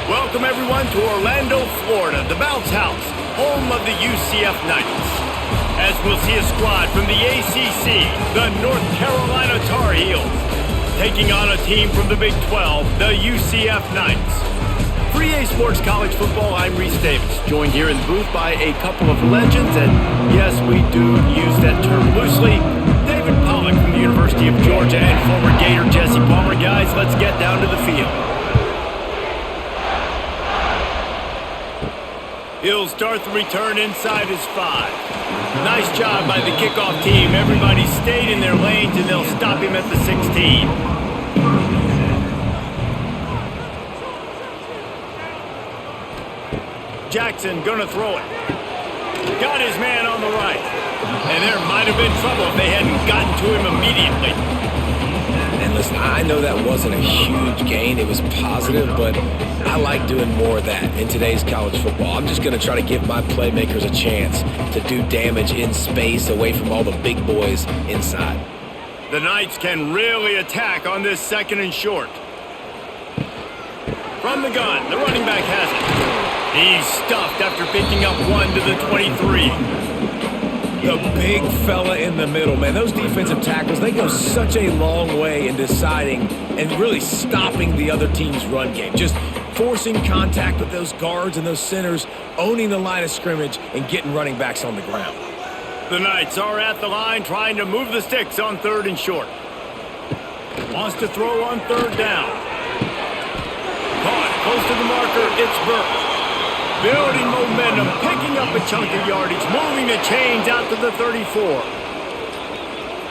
Welcome everyone to Orlando, Florida, the bounce house, home of the UCF Knights. As we'll see a squad from the ACC, the North Carolina Tar Heels, taking on a team from the Big 12, the UCF Knights. For EA Sports College Football, I'm Reese Davis, joined here in the booth by a couple of legends, and yes, we do use that term loosely. David Pollack from the University of Georgia and former Gator Jesse Palmer. Guys, let's get down to the field. He'll start the return inside his 5. Nice job by the kickoff team. Everybody stayed in their lanes, and they'll stop him at the 16. Jackson gonna throw it. Got his man on the right. And there might have been trouble if they hadn't gotten to him immediately. And listen, I know that wasn't a huge gain. It was positive, but I like doing more of that in today's college football. I'm just going to try to give my playmakers a chance to do damage in space away from all the big boys inside. The Knights can really attack on this 2nd and short. From the gun, the running back has it. He's stuffed after picking up 1 to the 23. The big fella in the middle, man. Those defensive tackles, they go such a long way in deciding and really stopping the other team's run game. Just forcing contact with those guards and those centers, owning the line of scrimmage, and getting running backs on the ground. The Knights are at the line trying to move the sticks on 3rd and short. Wants to throw on 3rd down. Caught close to the marker, it's Burke. Building momentum, picking up a chunk of yardage, moving the chains out to the 34.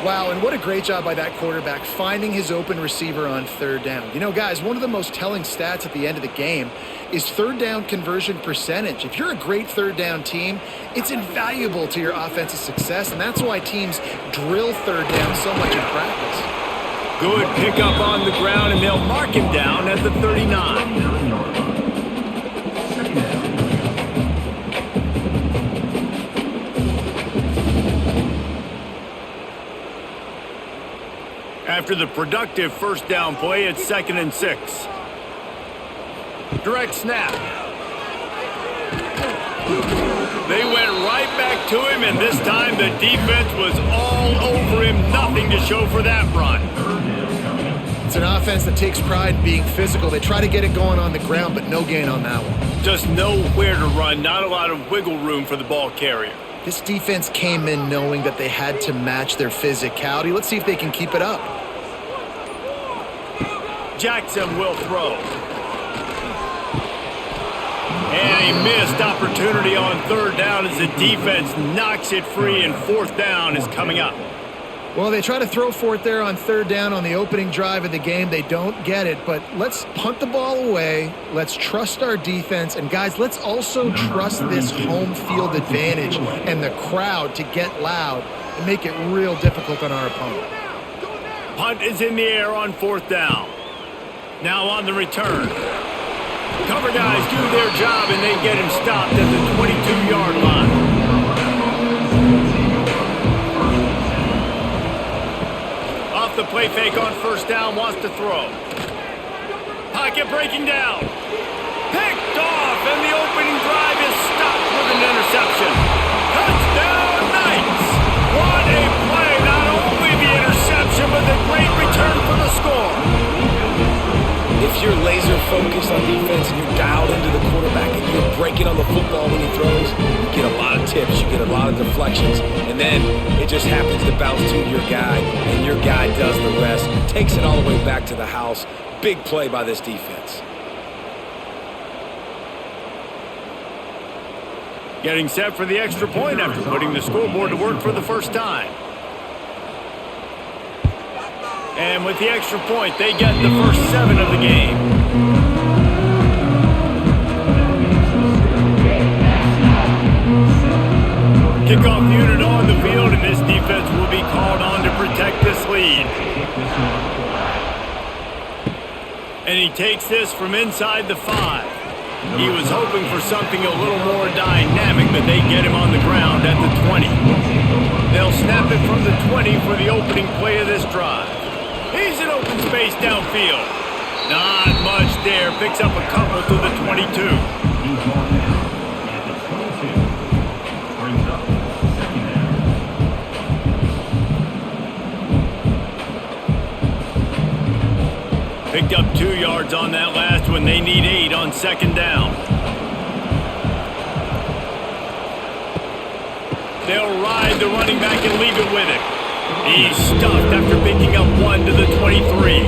Wow, and what a great job by that quarterback, finding his open receiver on 3rd down. You know, guys, one of the most telling stats at the end of the game is 3rd down conversion percentage. If you're a great 3rd down team, it's invaluable to your offensive success, and that's why teams drill 3rd down so much in practice. Good pickup on the ground, and they'll mark him down at the 39. After the productive 1st down play, it's 2nd and 6. Direct snap. They went right back to him, and this time the defense was all over him. Nothing to show for that run. It's an offense that takes pride in being physical. They try to get it going on the ground, but no gain on that one. Just nowhere to run. Not a lot of wiggle room for the ball carrier. This defense came in knowing that they had to match their physicality. Let's see if they can keep it up. Jackson will throw. And a missed opportunity on 3rd down as the defense knocks it free, and 4th down is coming up. Well, they try to throw for it there on 3rd down on the opening drive of the game. They don't get it, but let's punt the ball away. Let's trust our defense. And, guys, let's also trust this home field advantage and the crowd to get loud and make it real difficult on our opponent. Punt is in the air on 4th down. Now on the return. Cover guys do their job, and they get him stopped at the 22-yard line. Off the play fake on 1st down, wants to throw. Pocket breaking down. Picked off, and the opening drive is stopped with an interception. Touchdown Knights! What a play! Not only the interception, but the great return for the score. If you're laser focused on defense and you're dialed into the quarterback and you're breaking on the football when he throws, you get a lot of tips, you get a lot of deflections, and then it just happens to bounce to your guy, and your guy does the rest, takes it all the way back to the house. Big play by this defense. Getting set for the extra point after putting the scoreboard to work for the 1st time. And with the extra point, they get the first 7 of the game. Kickoff unit on the field, and this defense will be called on to protect this lead. And he takes this from inside the 5. He was hoping for something a little more dynamic, but they get him on the ground at the 20. They'll snap it from the 20 for the opening play of this drive. He's in open space downfield. Not much there. Picks up a couple to the 25. yards on that last one. They need 8 on second down. They'll ride the running back and leave it with him. He's stuffed after picking up 1 to the 23.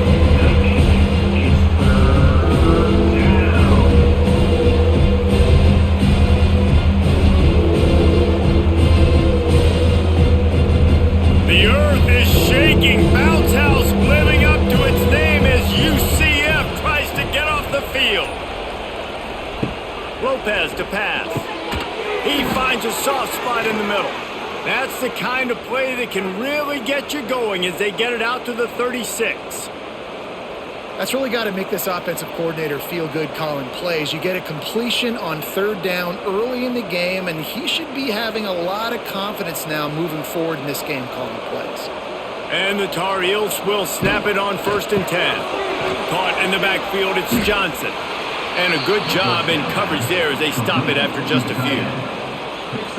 The earth is shaking. Bounce House living up to its name as UCF tries to get off the field. Lopez to pass. He finds a soft spot in the middle. That's the kind of play that can really get you going as they get it out to the 36. That's really got to make this offensive coordinator feel good calling plays. You get a completion on third down early in the game, and he should be having a lot of confidence now moving forward in this game calling plays. And the Tar Heels will snap it on 1st and 10. Caught in the backfield, it's Johnson. And a good job in coverage there as they stop it after just a few.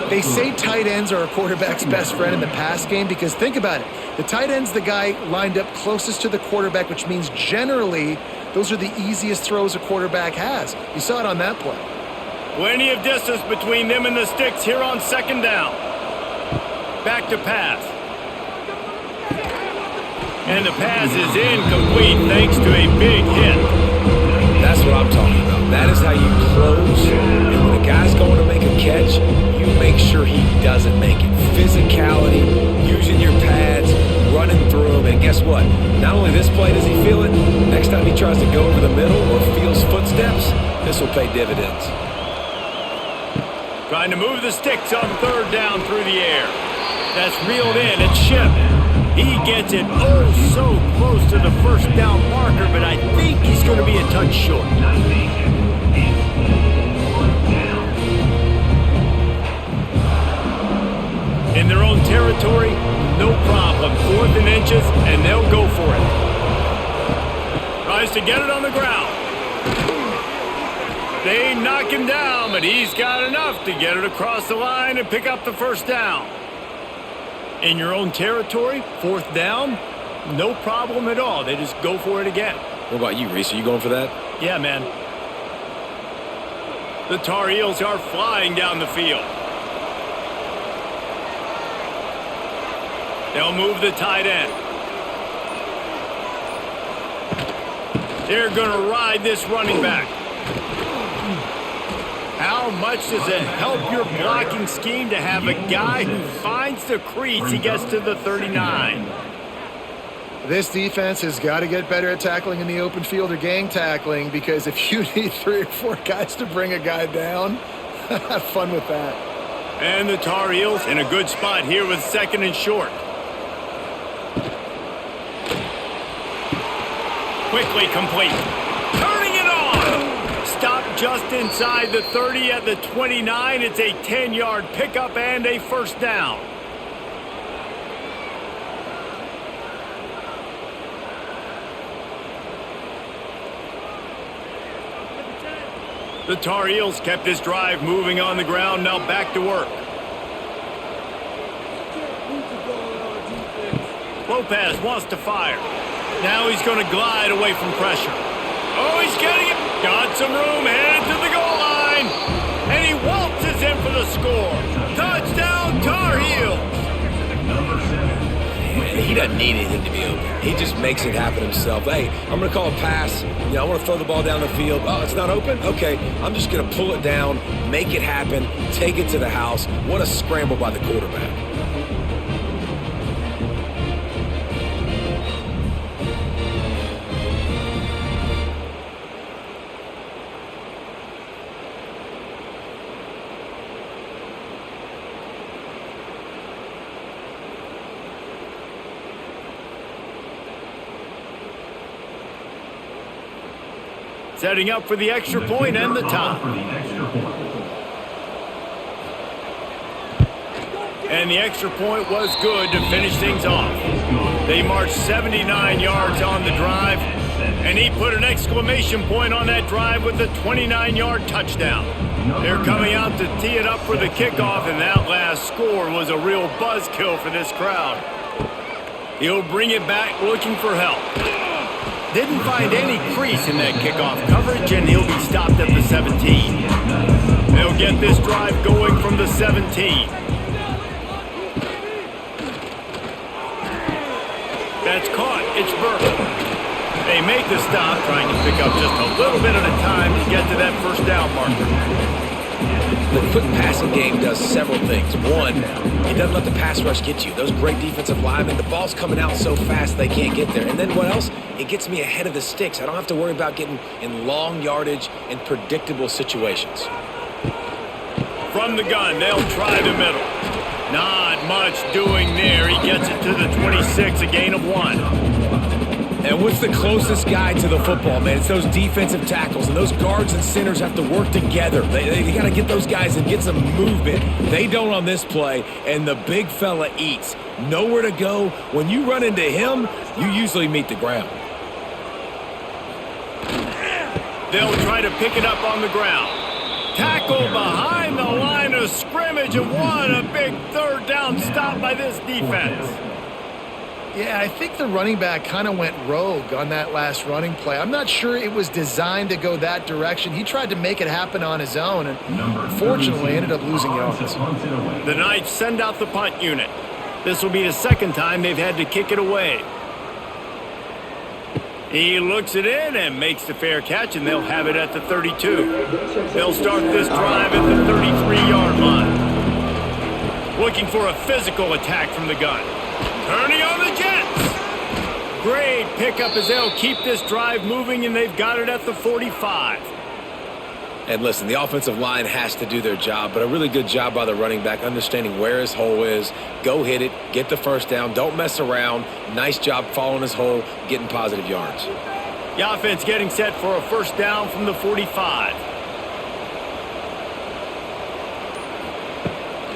They say tight ends are a quarterback's best friend in the pass game because think about it. The tight end's the guy lined up closest to the quarterback, which means generally those are the easiest throws a quarterback has. You saw it on that play. Plenty of distance between them and the sticks here on second down. Back to pass. And the pass is incomplete thanks to a big hit. That's what I'm talking about. That is how you close. And when a guy's going to make a catch, you make sure he doesn't make it. Physicality, using your pads, running through them. And guess what? Not only this play does he feel it, next time he tries to go over the middle or feels footsteps, this will pay dividends. Trying to move the sticks on third down through the air. That's reeled in. It's Ship. He gets it oh so close to the first down marker, but I think he's going to be a touch short. In their own territory, no problem. 4th and inches, and they'll go for it. Tries to get it on the ground. They knock him down, but he's got enough to get it across the line and pick up the first down. In your own territory, 4th down, no problem at all. They just go for it again. What about you, Reese? Are you going for that? Yeah, man. The Tar Heels are flying down the field. They'll move the tight end. They're going to ride this running back. How much does it help your blocking scheme to have a guy who finds the crease? He gets to the 39. This defense has got to get better at tackling in the open field or gang tackling because if you need 3 or 4 guys to bring a guy down, have fun with that. And the Tar Heels in a good spot here with 2nd and short. Quickly complete. Turning it on. Stop just inside the 30 at the 29. It's a 10-yard pickup and a first down. The Tar Heels kept this drive moving on the ground. Now back to work. Lopez wants to fire. Now he's going to glide away from pressure. Oh, he's getting it. Got some room, headed to the goal line. And he waltzes in for the score. Touchdown, Tar Heels. He doesn't need anything to be open. He just makes it happen himself. Hey, I'm going to call a pass. You know, I want to throw the ball down the field. Oh, it's not open? Okay, I'm just going to pull it down, make it happen, take it to the house. What a scramble by the quarterback. Setting up for the extra point and the tie. And the extra point was good to finish things off. They marched 79 yards on the drive, and he put an exclamation point on that drive with a 29-yard touchdown. They're coming out to tee it up for the kickoff, and that last score was a real buzzkill for this crowd. He'll bring it back looking for help. Didn't find any crease in that kickoff coverage, and he'll be stopped at the 17. They'll get this drive going from the 17. That's caught. It's Burke. They make the stop, trying to pick up just a little bit at a time to get to that first down marker. The quick passing game does several things. One, it doesn't let the pass rush get you. Those great defensive linemen, the ball's coming out so fast they can't get there. And then what else? It gets me ahead of the sticks. I don't have to worry about getting in long yardage and predictable situations. From the gun, they'll try the middle. Not much doing there. He gets it to the 26, a gain of 1. And what's the closest guy to the football, man? It's those defensive tackles, and those guards and centers have to work together. They got to get those guys and get some movement. They don't on this play, and the big fella eats. Nowhere to go. When you run into him, you usually meet the ground. They'll try to pick it up on the ground. Tackle behind the line of scrimmage, and what a big third down stop by this defense. Yeah, I think the running back kind of went rogue on that last running play. I'm not sure it was designed to go that direction. He tried to make it happen on his own, and unfortunately ended up losing yards. The Knights send out the punt unit. This will be the second time they've had to kick it away. He looks it in and makes the fair catch, and they'll have it at the 32. They'll start this drive at the 33-yard line. Looking for a physical attack from the gun. Turning on the Jets. Great pickup as they'll keep this drive moving, and they've got it at the 45. And listen, the offensive line has to do their job, but a really good job by the running back understanding where his hole is. Go hit it, get the first down, don't mess around. Nice job following his hole, getting positive yards. The offense getting set for a first down from the 45.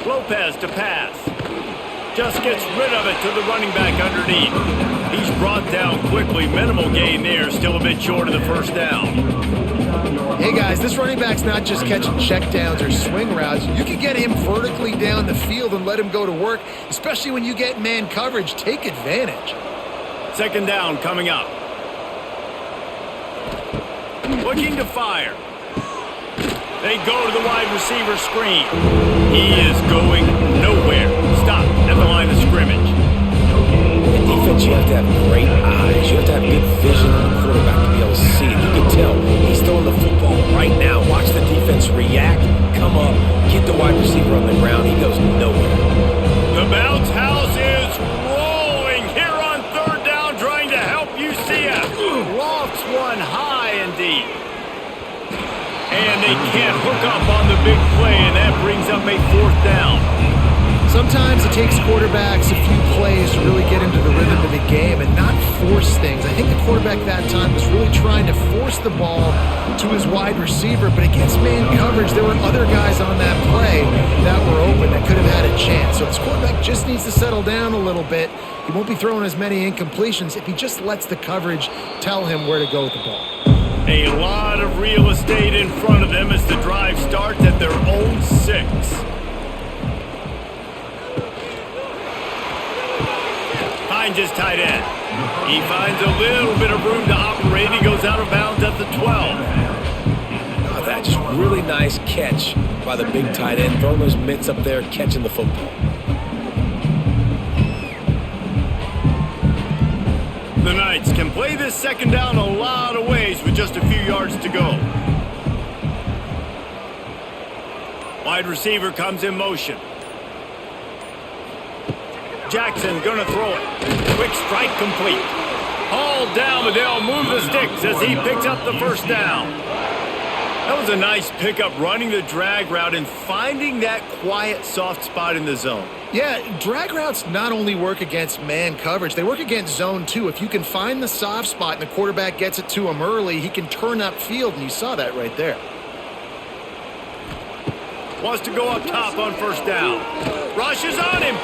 Lopez to pass. Just gets rid of it to the running back underneath. He's brought down quickly. Minimal gain there. Still a bit short of the first down. Hey, guys, this running back's not just catching checkdowns or swing routes. You can get him vertically down the field and let him go to work, especially when you get man coverage. Take advantage. Second down coming up. Looking to fire. They go to the wide receiver screen. He is going nowhere. Stop at the line of scrimmage. In defense, you have to have great eyes. You have to have good vision on the quarterback to be able to see it. You can tell he's throwing the football right now. Watch the defense react, come up, get the wide receiver on the ground. He goes nowhere. The bounce house is rolling here on third down, trying to help UCF. Lofts one high and deep. And they can't hook up on the big play, and that brings up a fourth down. Sometimes it takes quarterbacks a few plays to really get into the rhythm of the game and not force things. I think the quarterback that time was really trying to force the ball to his wide receiver, but against man coverage, there were other guys on that play that were open that could have had a chance. So this quarterback just needs to settle down a little bit. He won't be throwing as many incompletions if he just lets the coverage tell him where to go with the ball. A lot of real estate in front of them as the drive starts at their own 6. Finds his tight end. He finds a little bit of room to operate. He goes out of bounds at the 12. Oh, that's just really nice catch by the big tight end. Throwing those mitts up there, catching the football. The Knights can play this second down a lot of ways with just a few yards to go. Wide receiver comes in motion. Jackson gonna throw it. Quick strike complete. Hauled down, but they'll move the sticks as he picks up the first down. That was a nice pickup, running the drag route and finding that quiet, soft spot in the zone. Yeah, drag routes not only work against man coverage, they work against zone too. If you can find the soft spot and the quarterback gets it to him early, he can turn upfield, and you saw that right there. Wants to go up top on first down. Rushes on him.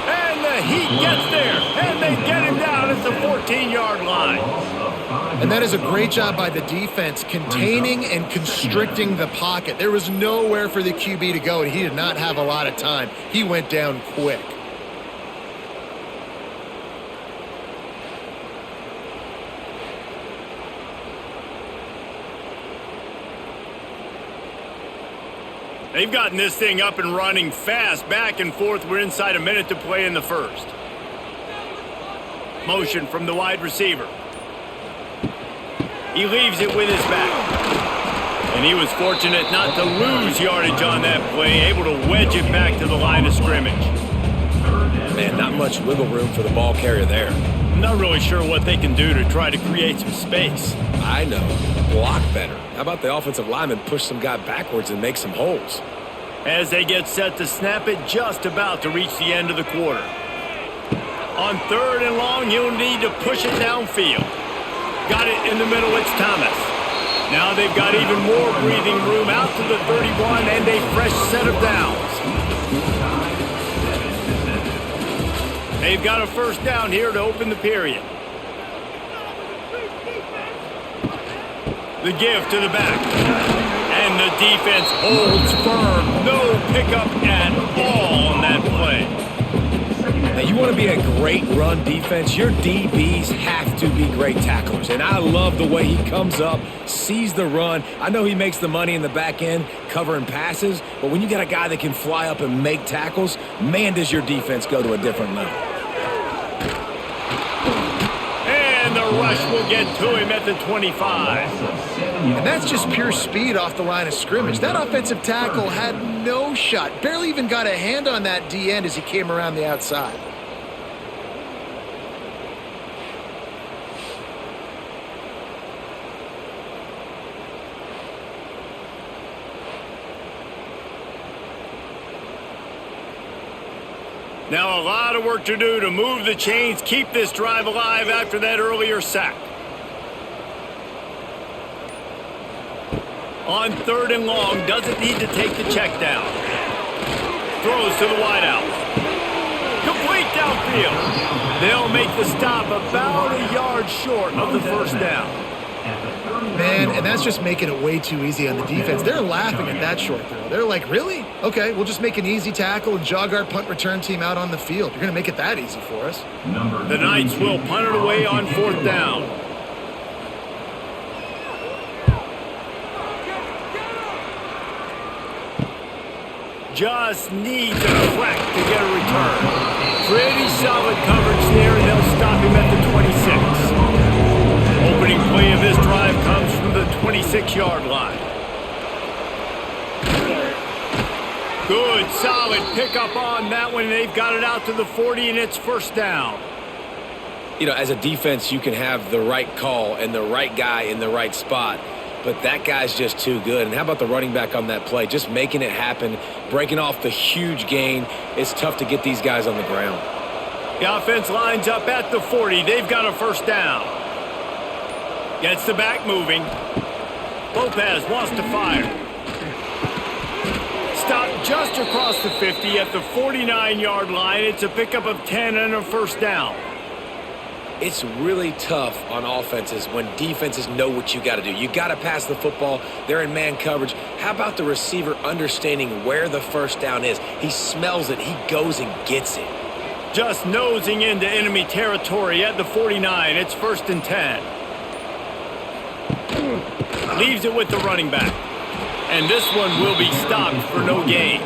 And the Heat gets there. And they get him down at the 14-yard line. And that is a great job by the defense, containing and constricting the pocket. There was nowhere for the QB to go, and he did not have a lot of time. He went down quick. They've gotten this thing up and running fast, back and forth. We're inside a minute to play in the first. Motion from the wide receiver. He leaves it with his back. And he was fortunate not to lose yardage on that play, able to wedge it back to the line of scrimmage. Man, not much wiggle room for the ball carrier there. I'm not really sure what they can do to try to create some space. I know. Block better. How about the offensive lineman push some guy backwards and make some holes? As they get set to snap it, just about to reach the end of the quarter. On 3rd and long, he'll need to push it downfield. Got it in the middle, it's Thomas. Now they've got even more breathing room out to the 31 and a fresh set of downs. They've got a first down here to open the period. The give to the back. And the defense holds firm. No pickup at all on that play. Now, you want to be a great run defense, your DBs have to be great tacklers. And I love the way he comes up, sees the run. I know he makes the money in the back end covering passes, but when you got a guy that can fly up and make tackles, man, does your defense go to a different level. And the rush will get to him at the 25. And that's just pure speed off the line of scrimmage. That offensive tackle had no shot. Barely even got a hand on that D-end as he came around the outside. Now a lot of work to do to move the chains, keep this drive alive after that earlier sack. On 3rd and long, doesn't need to take the check down. Throws to the wideout. Complete downfield. They'll make the stop about a yard short of the first down. Man, and that's just making it way too easy on the defense. They're laughing at that short throw. They're like, really? Okay, we'll just make an easy tackle and jog our punt return team out on the field. You're going to make it that easy for us. The Knights will punt it away on 4th down. Just needs a crack to get a return. Pretty solid coverage there, and they'll stop him at the 26. Opening play of this drive comes from the 26-yard line. Good, solid pickup on that one. They've got it out to the 40, and it's first down. You know, as a defense, you can have the right call and the right guy in the right spot, but that guy's just too good. And how about the running back on that play? Just making it happen, breaking off the huge gain. It's tough to get these guys on the ground. The offense lines up at the 40. They've got a first down. Gets the back moving. Lopez wants to fire. Stopped just across the 50 at the 49-yard line. It's a pickup of 10 and a first down. It's really tough on offenses when defenses know what you got to do. You got to pass the football. They're in man coverage. How about the receiver understanding where the first down is? He smells it. He goes and gets it. Just nosing into enemy territory at the 49. It's 1st and 10. Leaves it with the running back. And this one will be stopped for no gain.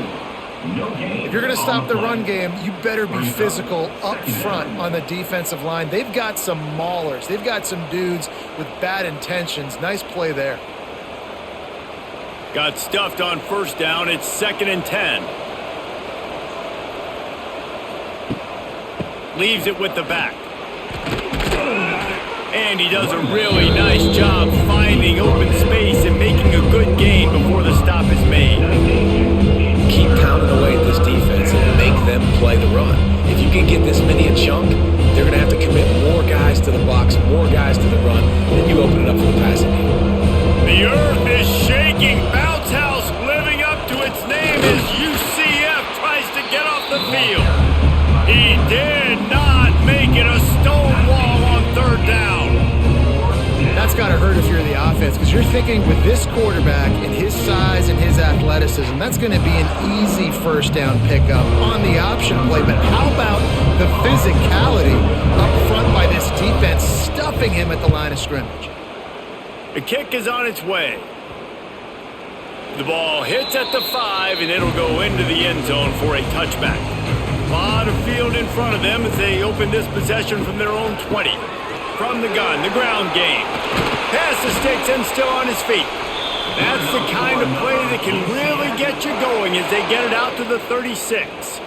If you're going to stop the run game, you better be physical up front on the defensive line. They've got some maulers. They've got some dudes with bad intentions. Nice play there. Got stuffed on first down. It's 2nd and 10. Leaves it with the back. And he does a really nice job finding open space and making a good gain before the stop is made. Keep pounding away at this defense and make them play the run. If you can get this many a chunk, they're going to have to commit more guys to the box, more guys to the run, then you open it up for the passing game. The earth is shaking. Bounce House living up to its name as UCF tries to get off the field. He did not make it a stone wall on 3rd down. That's got to hurt if you're the offense, because you're thinking with this quarterback and his size and his athleticism, that's going to be an easy first down pickup on the option play. But how about the physicality up front by this defense, stuffing him at the line of scrimmage? The kick is on its way. The ball hits at the 5, and it'll go into the end zone for a touchback. A lot of field in front of them as they open this possession from their own 20. From the gun, the ground game. Pass the sticks and still on his feet. That's the kind of play that can really get you going as they get it out to the 36.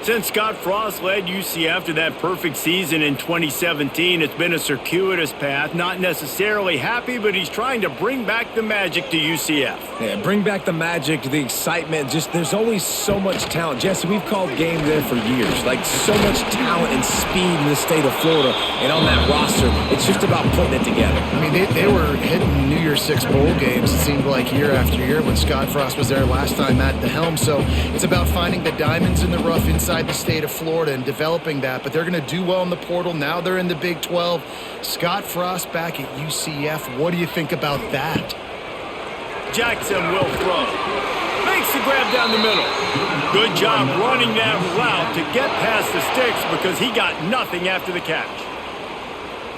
Since Scott Frost led UCF to that perfect season in 2017, it's been a circuitous path. Not necessarily happy, but he's trying to bring back the magic to UCF. Yeah, bring back the magic, the excitement. Just there's always so much talent. Jesse, we've called game there for years. Like, so much talent and speed in the state of Florida. And on that roster, it's just about putting it together. I mean, they were hitting New Year's Six bowl games, it seemed like, year after year when Scott Frost was there last time at the helm. So it's about finding the diamonds in the rough inside the state of Florida and developing that. But they're going to do well in the portal. Now they're in the Big 12. Scott Frost back at UCF. What do you think about that? Jackson will throw. Makes the grab down the middle. Good job running that route to get past the sticks because he got nothing after the catch.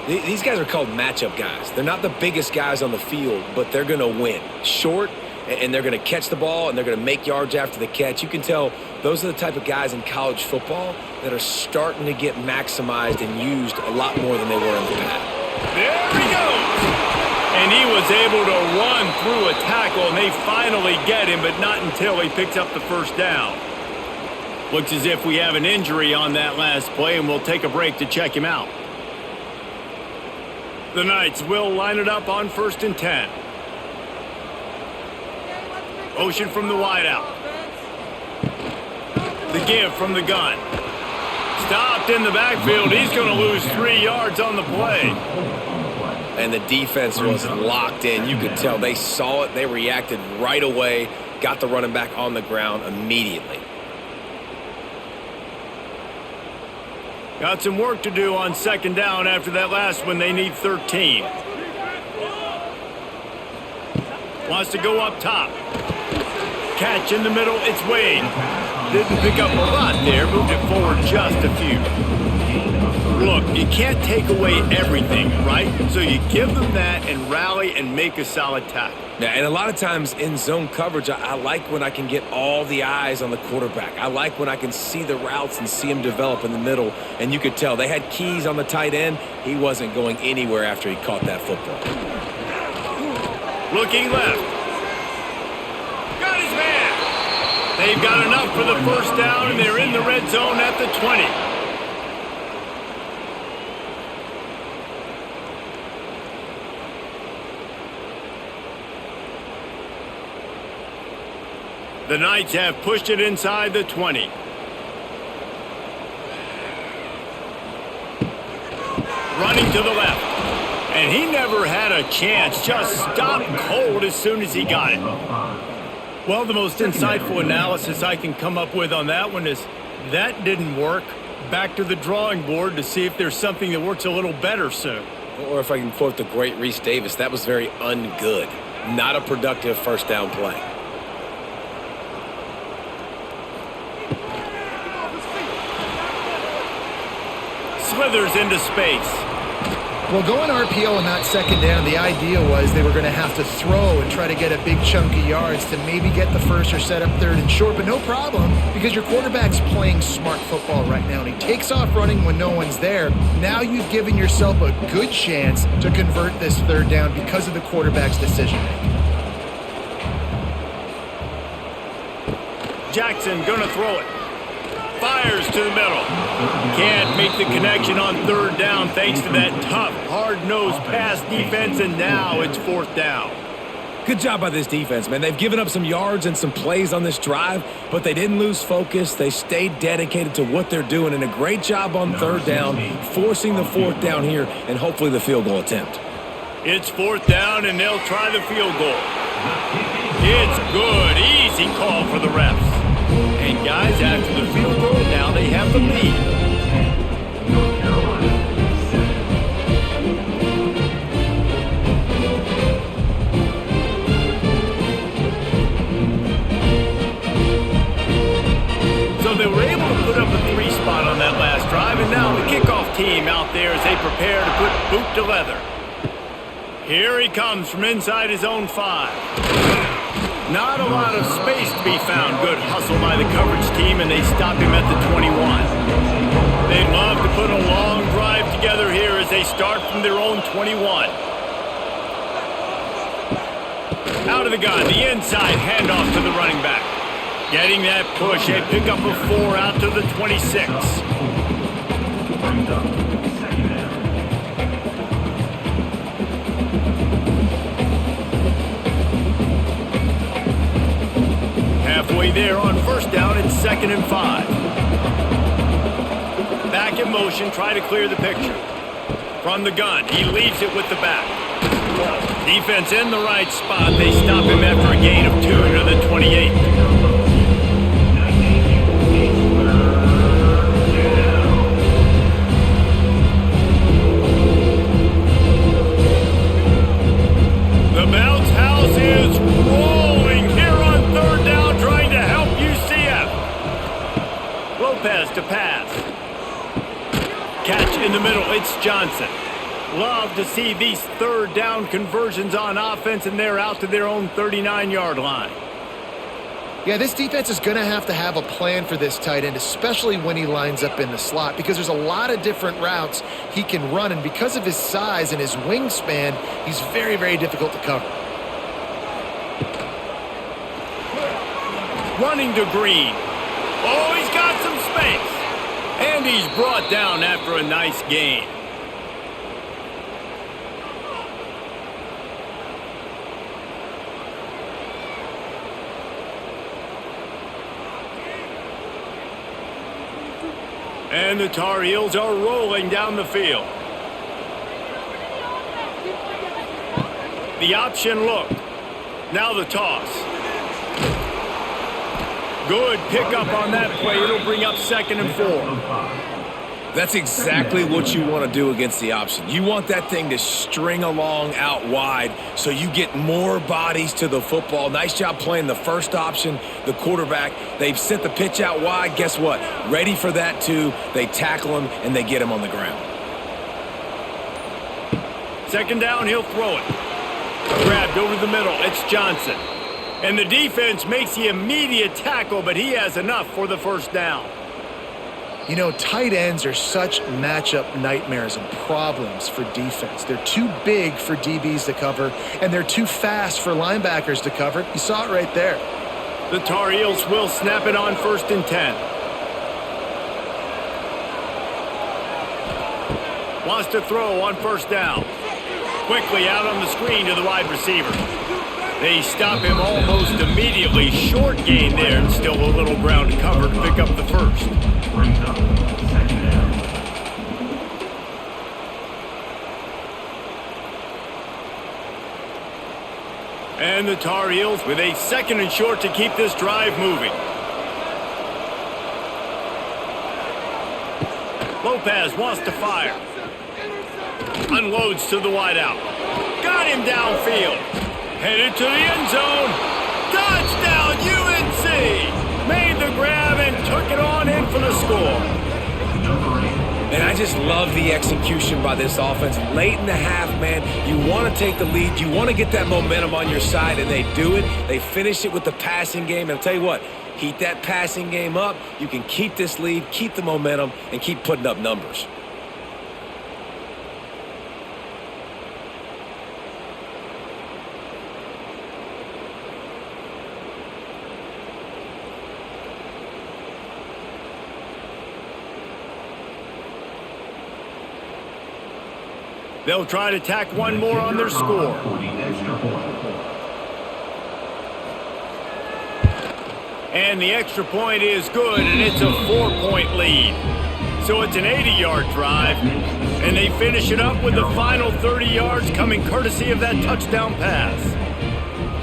These guys are called matchup guys. They're not the biggest guys on the field, but they're going to win. Short, and they're going to catch the ball, and they're going to make yards after the catch. You can tell those are the type of guys in college football that are starting to get maximized and used a lot more than they were in the past. There he goes. And he was able to run through a tackle, and they finally get him, but not until he picks up the first down. Looks as if we have an injury on that last play, and we'll take a break to check him out. The Knights will line it up on 1st and 10. Motion from the wideout. The give from the gun. Stopped in the backfield. He's going to lose 3 yards on the play. And the defense was locked in. You could tell they saw it. They reacted right away. Got the running back on the ground immediately. Got some work to do on 2nd down after that last one. They need 13. Wants to go up top. Catch in the middle. It's Wade. Didn't pick up a lot there. Moved it forward just a few. Look, you can't take away everything, right? So you give them that and rally and make a solid tackle. Yeah, and a lot of times in zone coverage, I like when I can get all the eyes on the quarterback. I like when I can see the routes and see him develop in the middle. And you could tell they had keys on the tight end. He wasn't going anywhere after he caught that football. Looking left. Got his man. They've got enough for the first down, and they're in the red zone at the 20. The Knights have pushed it inside the 20. Running to the left. And he never had a chance. Just stopped cold as soon as he got it. Well, the most insightful analysis I can come up with on that one is that didn't work. Back to the drawing board to see if there's something that works a little better soon. Or if I can quote the great Reese Davis, that was very ungood. Not a productive first down play. Slithers into space. Well, going RPO on that 2nd down, the idea was they were going to have to throw and try to get a big chunk of yards to maybe get the first or set up 3rd and short, but no problem because your quarterback's playing smart football right now, and he takes off running when no one's there. Now you've given yourself a good chance to convert this 3rd down because of the quarterback's decision-making. Jackson gonna throw it. Fires to the middle. Can't make the connection on 3rd down thanks to that tough, hard-nosed pass defense, and now it's 4th down. Good job by this defense, man. They've given up some yards and some plays on this drive, but they didn't lose focus. They stayed dedicated to what they're doing, and a great job on 3rd down, forcing the 4th down here, and hopefully the field goal attempt. It's 4th down, and they'll try the field goal. It's good. Easy call for the refs. And guys, after the field goal, now they have the lead. So they were able to put up a 3 spot on that last drive, and now the kickoff team out there as they prepare to put boot to leather. Here he comes from inside his own 5. Not a lot of space to be found. Good hustle by the coverage team, and they stop him at the 21. They'd love to put a long drive together here as they start from their own 21. Out of the gun, the inside handoff to the running back. Getting that push, a pickup of 4 out to the 26. Halfway there on first down, it's 2nd and 5. Back in motion, try to clear the picture. From the gun, he leaves it with the back. Defense in the right spot. They stop him after a gain of 2 to the 28. The bounce house is rolling here on 3rd down, trying to help UCF. Lopez to pass. Catch in the middle, it's Johnson. Love to see these 3rd down conversions on offense, and they're out to their own 39-yard line. Yeah, this defense is going to have a plan for this tight end, especially when he lines up in the slot, because there's a lot of different routes he can run, and because of his size and his wingspan, he's very, very difficult to cover. Running to Green. Oh, he's got some space. And he's brought down after a nice gain. And the Tar Heels are rolling down the field. The option look. Now the toss. Good pickup on that play. It'll bring up 2nd and 4. That's exactly what you want to do against the option. You want that thing to string along out wide so you get more bodies to the football. Nice job playing the first option, the quarterback. They've sent the pitch out wide. Guess what? Ready for that too. They tackle him and they get him on the ground. 2nd down, he'll throw it. Grabbed over the middle. It's Johnson. And the defense makes the immediate tackle, but he has enough for the 1st down. You know, tight ends are such matchup nightmares and problems for defense. They're too big for DBs to cover, and they're too fast for linebackers to cover. You saw it right there. The Tar Heels will snap it on 1st and 10. Wants to throw on 1st down. Quickly out on the screen to the wide receiver. They stop him almost immediately. Short gain there, and still a little ground to cover to pick up the 1st. And the Tar Heels with a 2nd and short to keep this drive moving. Lopez wants to fire. Unloads to the wideout. Got him downfield. Headed to the end zone. Touchdown, UNC! Made the grab and took it on in for the score. And I just love the execution by this offense. Late in the half, man, you want to take the lead. You want to get that momentum on your side, and they do it. They finish it with the passing game. And I'll tell you what, heat that passing game up. You can keep this lead, keep the momentum, and keep putting up numbers. They'll try to tack one more on their score. And the extra point is good, and it's a 4-point lead. So it's an 80-yard drive, and they finish it up with the final 30 yards coming courtesy of that touchdown pass.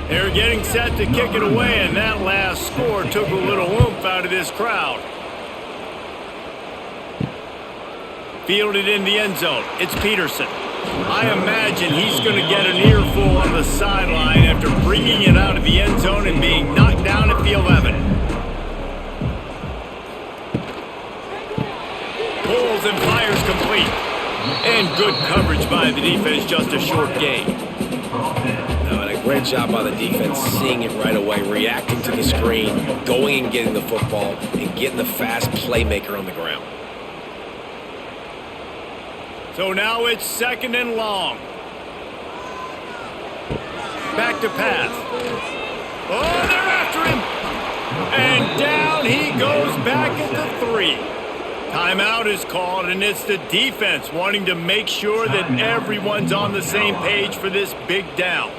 They're getting set to kick it away, and that last score took a little oomph out of this crowd. Fielded in the end zone. It's Peterson. I imagine he's going to get an earful on the sideline after bringing it out of the end zone and being knocked down at the 11. Pulls and fires complete. And good coverage by the defense, just a short gain. No, and a Great job by the defense, seeing it right away, reacting to the screen, going and getting the football, and getting the fast playmaker on the ground. So now it's 2nd and long. Back to pass. Oh, they're after him. And down he goes back at the 3. Timeout is called, and it's the defense wanting to make sure that everyone's on the same page for this big down.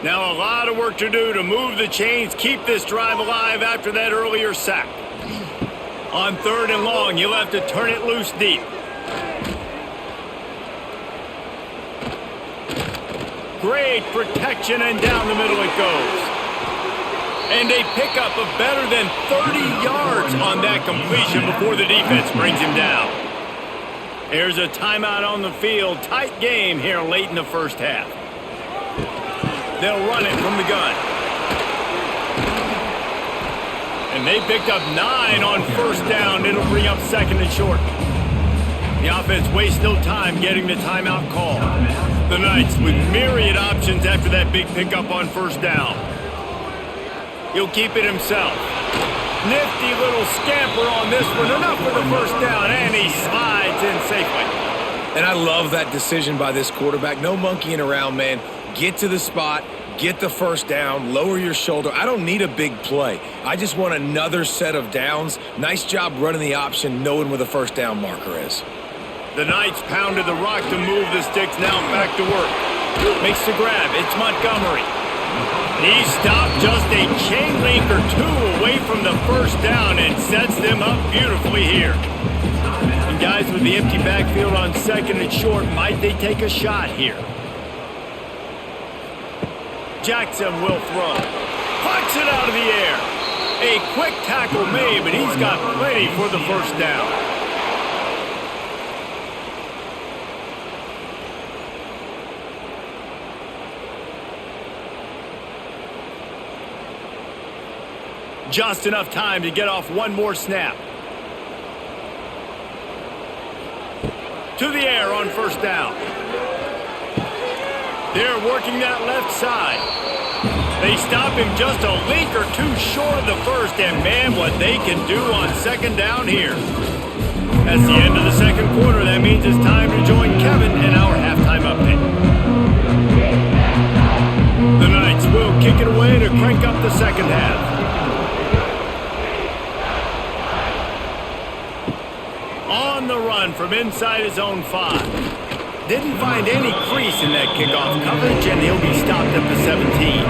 Now a lot of work to do to move the chains, keep this drive alive after that earlier sack. On 3rd and long, you'll have to turn it loose deep. Great protection, and down the middle it goes. And a pickup of better than 30 yards on that completion before the defense brings him down. Here's a timeout on the field. Tight game here late in the first half. They'll run it from the gun. And they picked up 9 on 1st down. It'll bring up 2nd and short. The offense wastes no time getting the timeout call. The Knights with myriad options after that big pickup on 1st down. He'll keep it himself. Nifty little scamper on this one. Enough for the 1st down, and he slides in safely. And I love that decision by this quarterback. No monkeying around, man. Get to the spot, get the 1st down, lower your shoulder. I don't need a big play. I just want another set of downs. Nice job running the option, knowing where the 1st down marker is. The Knights pounded the rock to move the sticks, now back to work. Makes the grab. It's Montgomery. He stopped just a chain link or 2 away from the 1st down and sets them up beautifully here. And guys, with the empty backfield on 2nd and short, might they take a shot here? Jackson will throw. Puts it out of the air. A quick tackle made, but he's got plenty for the 1st down. Just enough time to get off one more snap. To the air on 1st down. They're working that left side. They stop him just a link or 2 short of the 1st, and man, what they can do on 2nd down here. That's the end of the 2nd quarter. That means it's time to join Kevin in our halftime update. The Knights will kick it away to crank up the 2nd half. On the run from inside his own 5. Didn't find any crease in that kickoff coverage, and he'll be stopped at the 17.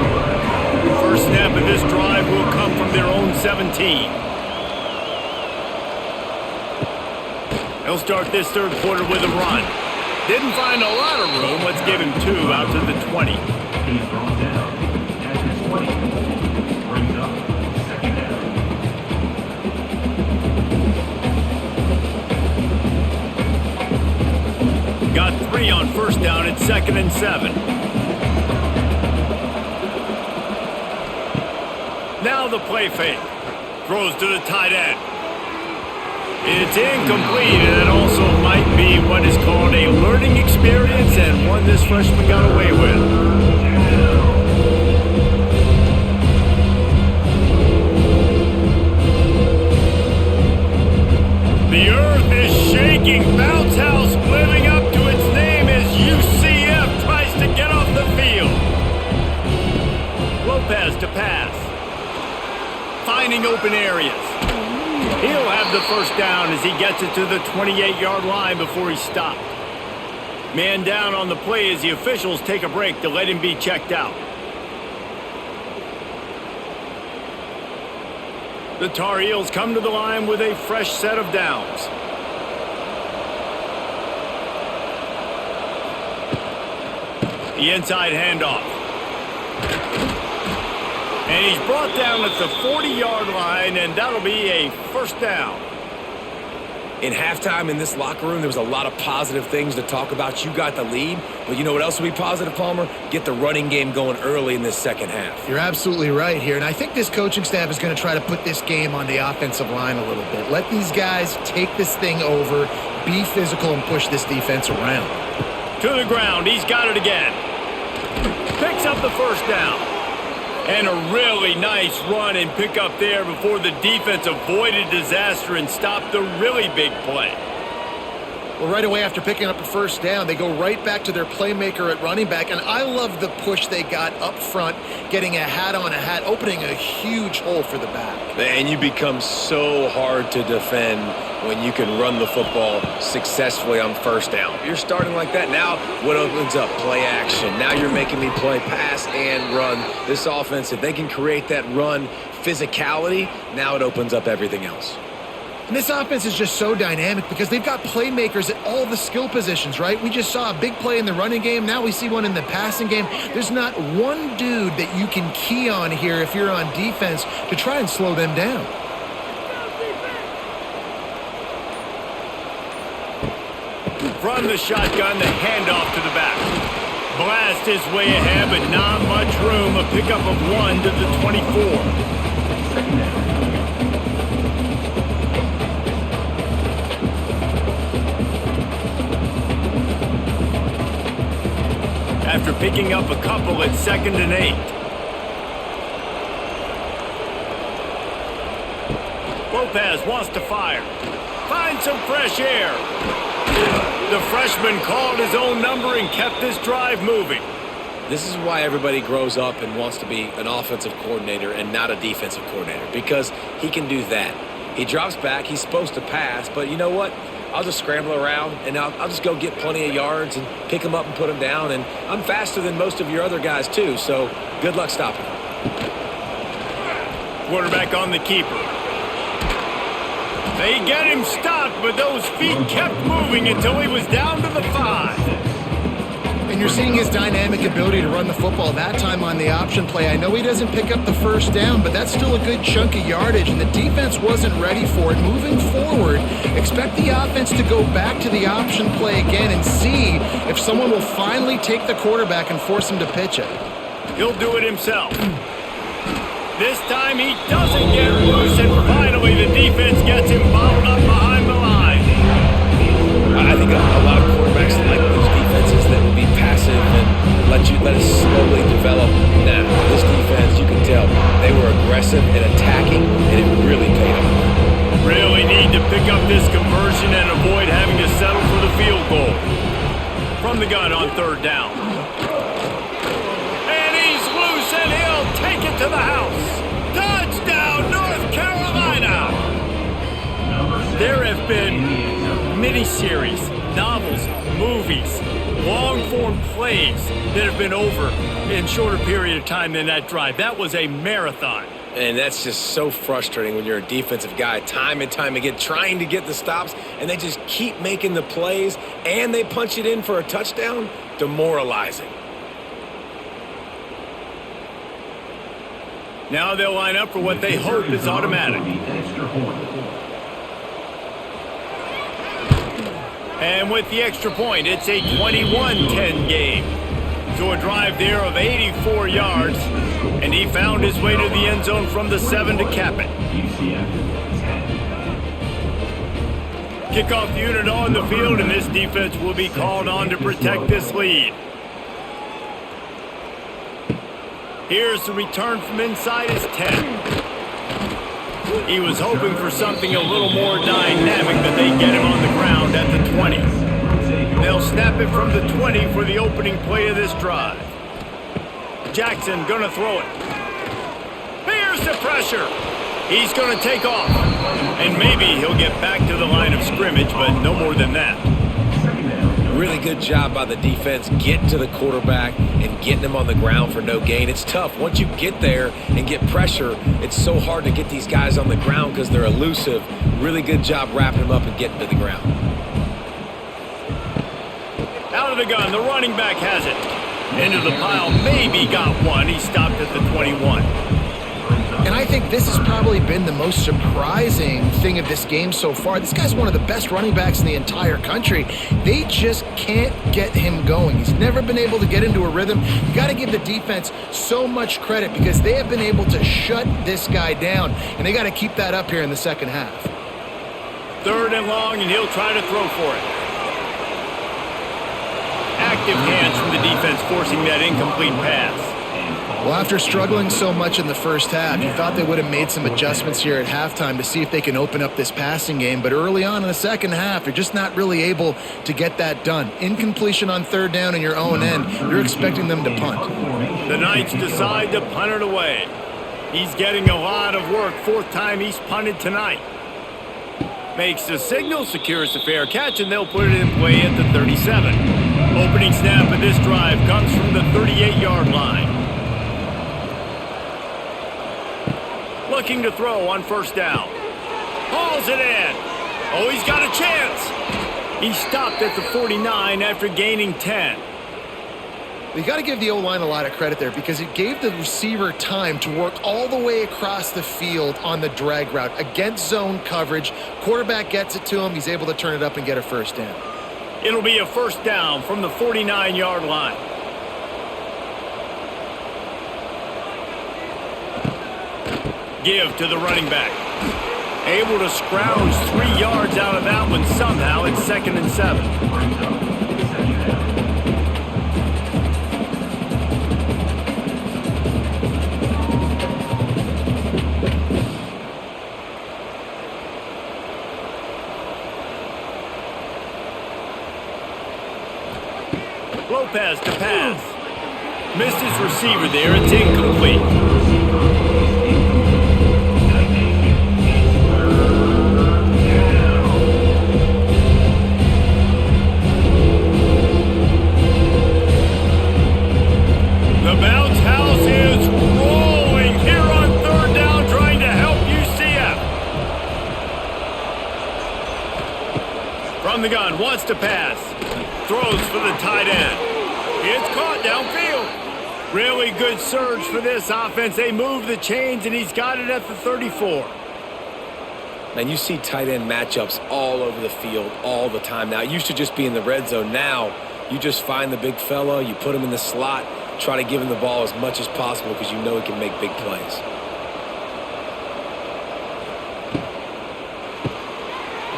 First snap of this drive will come from their own 17. They'll start this 3rd quarter with a run. Didn't find a lot of room. Let's give him 2 out to the 20. He's brought down at the 20. Brings up 2nd down. Got 3 on 1st down at 2nd and 7. Now the play fake. Throws to the tight end. It's incomplete, and it also might be what is called a learning experience, and one this freshman got away with. The earth is shaking. Bounce House living up to its name as UCF tries to get off the field. Lopez to pass. Finding open areas. He'll have the 1st down as he gets it to the 28-yard line before he's stopped. Man down on the play as the officials take a break to let him be checked out. The Tar Heels come to the line with a fresh set of downs. The inside handoff. And he's brought down at the 40-yard line, and that'll be a 1st down. In halftime in this locker room, there was a lot of positive things to talk about. You got the lead, but you know what else will be positive, Palmer? Get the running game going early in this 2nd half. You're absolutely right here, and I think this coaching staff is going to try to put this game on the offensive line a little bit. Let these guys take this thing over, be physical, and push this defense around. To the ground. He's got it again. picks up the first down. And a really nice run and pick up there before the defense avoided disaster and stopped the really big play. Well, right away after picking up a first down, they go right back to their playmaker at running back. And I love the push they got up front, getting a hat on a hat, opening a huge hole for the back. And you become so hard to defend when you can run the football successfully on first down. You're starting like that. Now what opens up? Play action. Now you're making me play pass and run. This offense, if they can create that run physicality, now it opens up everything else. And this offense is just so dynamic because they've got playmakers at all the skill positions, right? We just saw a big play in the running game. Now we see one in the passing game. There's not one dude that you can key on here if you're on defense to try and slow them down. From the shotgun, the handoff to the back. Blast his way ahead, but not much room. A pickup of 1 to the 24. Second down. After picking up a couple at 2nd and 8. Lopez wants to fire. Find some fresh air. The freshman called his own number and kept this drive moving. This is why everybody grows up and wants to be an offensive coordinator and not a defensive coordinator, because he can do that. He drops back, he's supposed to pass, but you know what? I'll just scramble around, and I'll just go get plenty of yards and pick them up and put them down, and I'm faster than most of your other guys too, so good luck stopping him. Quarterback on the keeper. They get him stopped, but those feet kept moving until he was down to the 5. And you're seeing his dynamic ability to run the football that time on the option play. I know he doesn't pick up the first down, but that's still a good chunk of yardage, and the defense wasn't ready for it. Moving forward, expect the offense to go back to the option play again and see if someone will finally take the quarterback and force him to pitch it. He'll do it himself. This time he doesn't get loose, and finally the defense gets him bottled up behind the line. I think a lot of quarterbacks like those defenses that will be passive and let it slowly develop. Now, this defense, you can tell, they were aggressive and attacking, and it really paid off. Really need to pick up this conversion and avoid having to settle for the field goal. From the gun on 3rd down. And he's loose, and he'll take it to the house. Touchdown, North Carolina! There have been miniseries, novels, movies, long-form plays that have been over in shorter period of time than that drive. That was a marathon. And that's just so frustrating when you're a defensive guy, time and time again, trying to get the stops, and they just keep making the plays, and they punch it in for a touchdown. Demoralizing. Now they'll line up for what they hope is automatic. And with the extra point, it's a 21-10 game. So a drive there of 84 yards, and he found his way to the end zone from the 7 to cap it. Kickoff unit on the field, and this defense will be called on to protect this lead. Here's the return from inside his 10. He was hoping for something a little more dynamic, but they get him on the ground at the 20. They'll snap it from the 20 for the opening play of this drive. Jackson gonna throw it. Here's the pressure. He's gonna take off. And maybe he'll get back to the line of scrimmage, but no more than that. Really good job by the defense getting to the quarterback and getting him on the ground for no gain. It's tough. Once you get there and get pressure, it's so hard to get these guys on the ground because they're elusive. Really good job wrapping them up and getting to the ground. Out of the gun, the running back has it. Into the pile, maybe got one. He stopped at the 21. And I think this has probably been the most surprising thing of this game so far. This guy's one of the best running backs in the entire country. They just can't get him going. He's never been able to get into a rhythm. You got to give the defense so much credit because they have been able to shut this guy down, and they got to keep that up here in the second half. 3rd and long, and he'll try to throw for it. Active hands from the defense. defense forcing that incomplete pass. Well, after struggling so much in the first half, you thought they would have made some adjustments here at halftime to see if they can open up this passing game. But early on in the second half, you're just not really able to get that done. Incompletion on third down in your own end, you're expecting them to punt. The Knights decide to punt it away. He's getting a lot of work. Fourth time he's punted tonight. Makes the signal, secures the fair catch, and they'll put it in play at the 37. Opening snap of this drive comes from the 38-yard line. Looking to throw on first down. Hauls it in. Oh, he's got a chance. He stopped at the 49 after gaining 10. You got to give the O-line a lot of credit there because it gave the receiver time to work all the way across the field on the drag route against zone coverage. Quarterback gets it to him. He's able to turn it up and get a first down. It'll be a first down from the 49-yard line. Give to the running back. Able to scrounge 3 yards out of that one somehow. It's 2nd and 7. Lopez to pass. Missed his receiver there. It's incomplete. The bounce house is rolling here on third down, trying to help UCF. From the gun, wants to pass. Throws for the tight end. It's caught downfield. Really good surge for this offense. They move the chains, and he's got it at the 34. Man, you see tight end matchups all over the field all the time now. It used to just be in the red zone. Now you just find the big fella, you put him in the slot, try to give him the ball as much as possible because you know he can make big plays.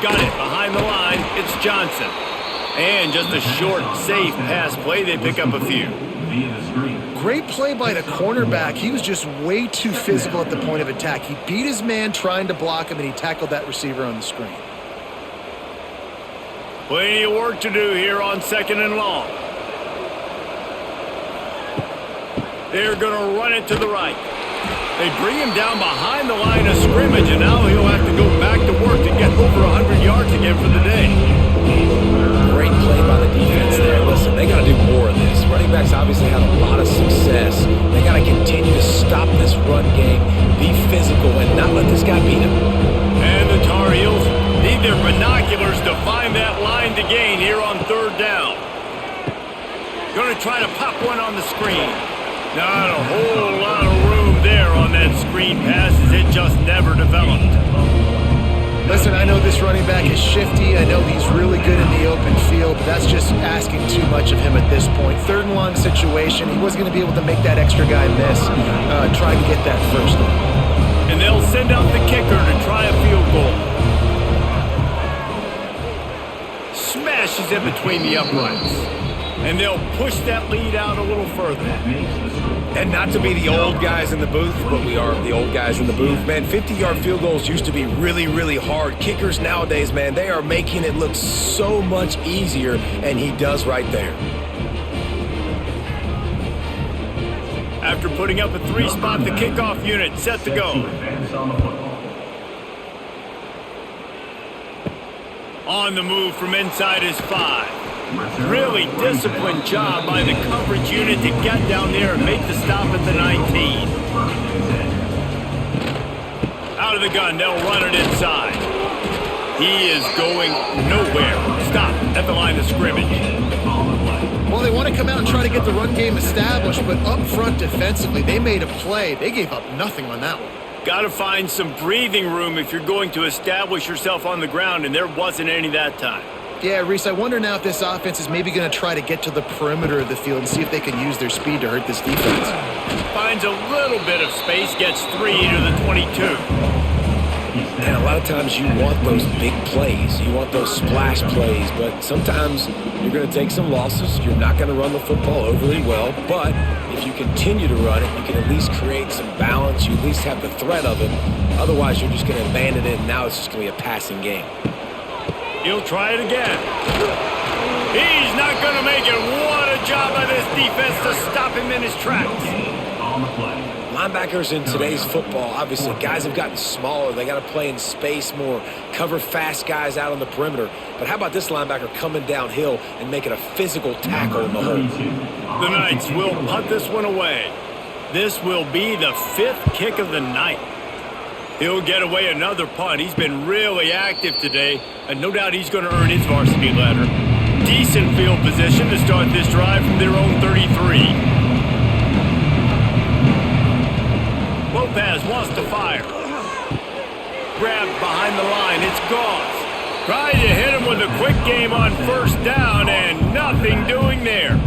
Got it behind the line. It's Johnson. And just a short, safe pass play. They pick up a few. Great play by the cornerback. He was just way too physical at the point of attack. He beat his man trying to block him, and he tackled that receiver on the screen. Plenty of work to do here on 2nd and long. They're going to run it to the right. They bring him down behind the line of scrimmage, and now he'll have to go back to work to get over 100 yards again for the day. Great play by the defense there. Listen, they got to do more of this. Running backs obviously had a lot of success. They got to continue to stop this run game, be physical, and not let this guy beat him. And the Tar Heels need their binoculars to find that line to gain here on third down. Going to try to pop one on the screen. Not a whole lot of room there on that screen pass as it just never developed. Listen, I know this running back is shifty. I know he's really good in the open field, but that's just asking too much of him at this point. Third and long situation. He wasn't going to be able to make that extra guy miss, trying to get that first one. And they'll send out the kicker to try a field goal. Smashes it between the uprights. And they'll push that lead out a little further. And not to be the old guys in the booth, but we are the old guys in the booth. Man, 50-yard field goals used to be really, really hard. Kickers nowadays, man, they are making it look so much easier, and he does right there. After putting up a 3-spot, the kickoff unit set to go. On the move from inside his 5. Really disciplined job by the coverage unit to get down there and make the stop at the 19. Out of the gun, they'll run it inside. He is going nowhere. Stop at the line of scrimmage. Well, they want to come out and try to get the run game established, but up front defensively, they made a play. They gave up nothing on that one. Got to find some breathing room if you're going to establish yourself on the ground, and there wasn't any that time. Yeah, Reese, I wonder now if this offense is maybe going to try to get to the perimeter of the field and see if they can use their speed to hurt this defense. Finds a little bit of space, gets 3 to the 22. And a lot of times you want those big plays. You want those splash plays. But sometimes you're going to take some losses. You're not going to run the football overly well. But if you continue to run it, you can at least create some balance. You at least have the threat of it. Otherwise, you're just going to abandon it, and now it's just going to be a passing game. He'll try it again. He's not going to make it. What a job by this defense to stop him in his tracks. On the play. Linebackers in today's football, obviously, guys have gotten smaller. They got to play in space more, cover fast guys out on the perimeter. But how about this linebacker coming downhill and making a physical tackle in the hole? The Knights will punt this one away. This will be the 5th kick of the night. He'll get away another punt. He's been really active today, and no doubt he's going to earn his varsity letter. Decent field position to start this drive from their own 33. Lopez wants to fire. Grabbed behind the line. It's Gauze. Tried to hit him with a quick game on first down, and nothing doing there.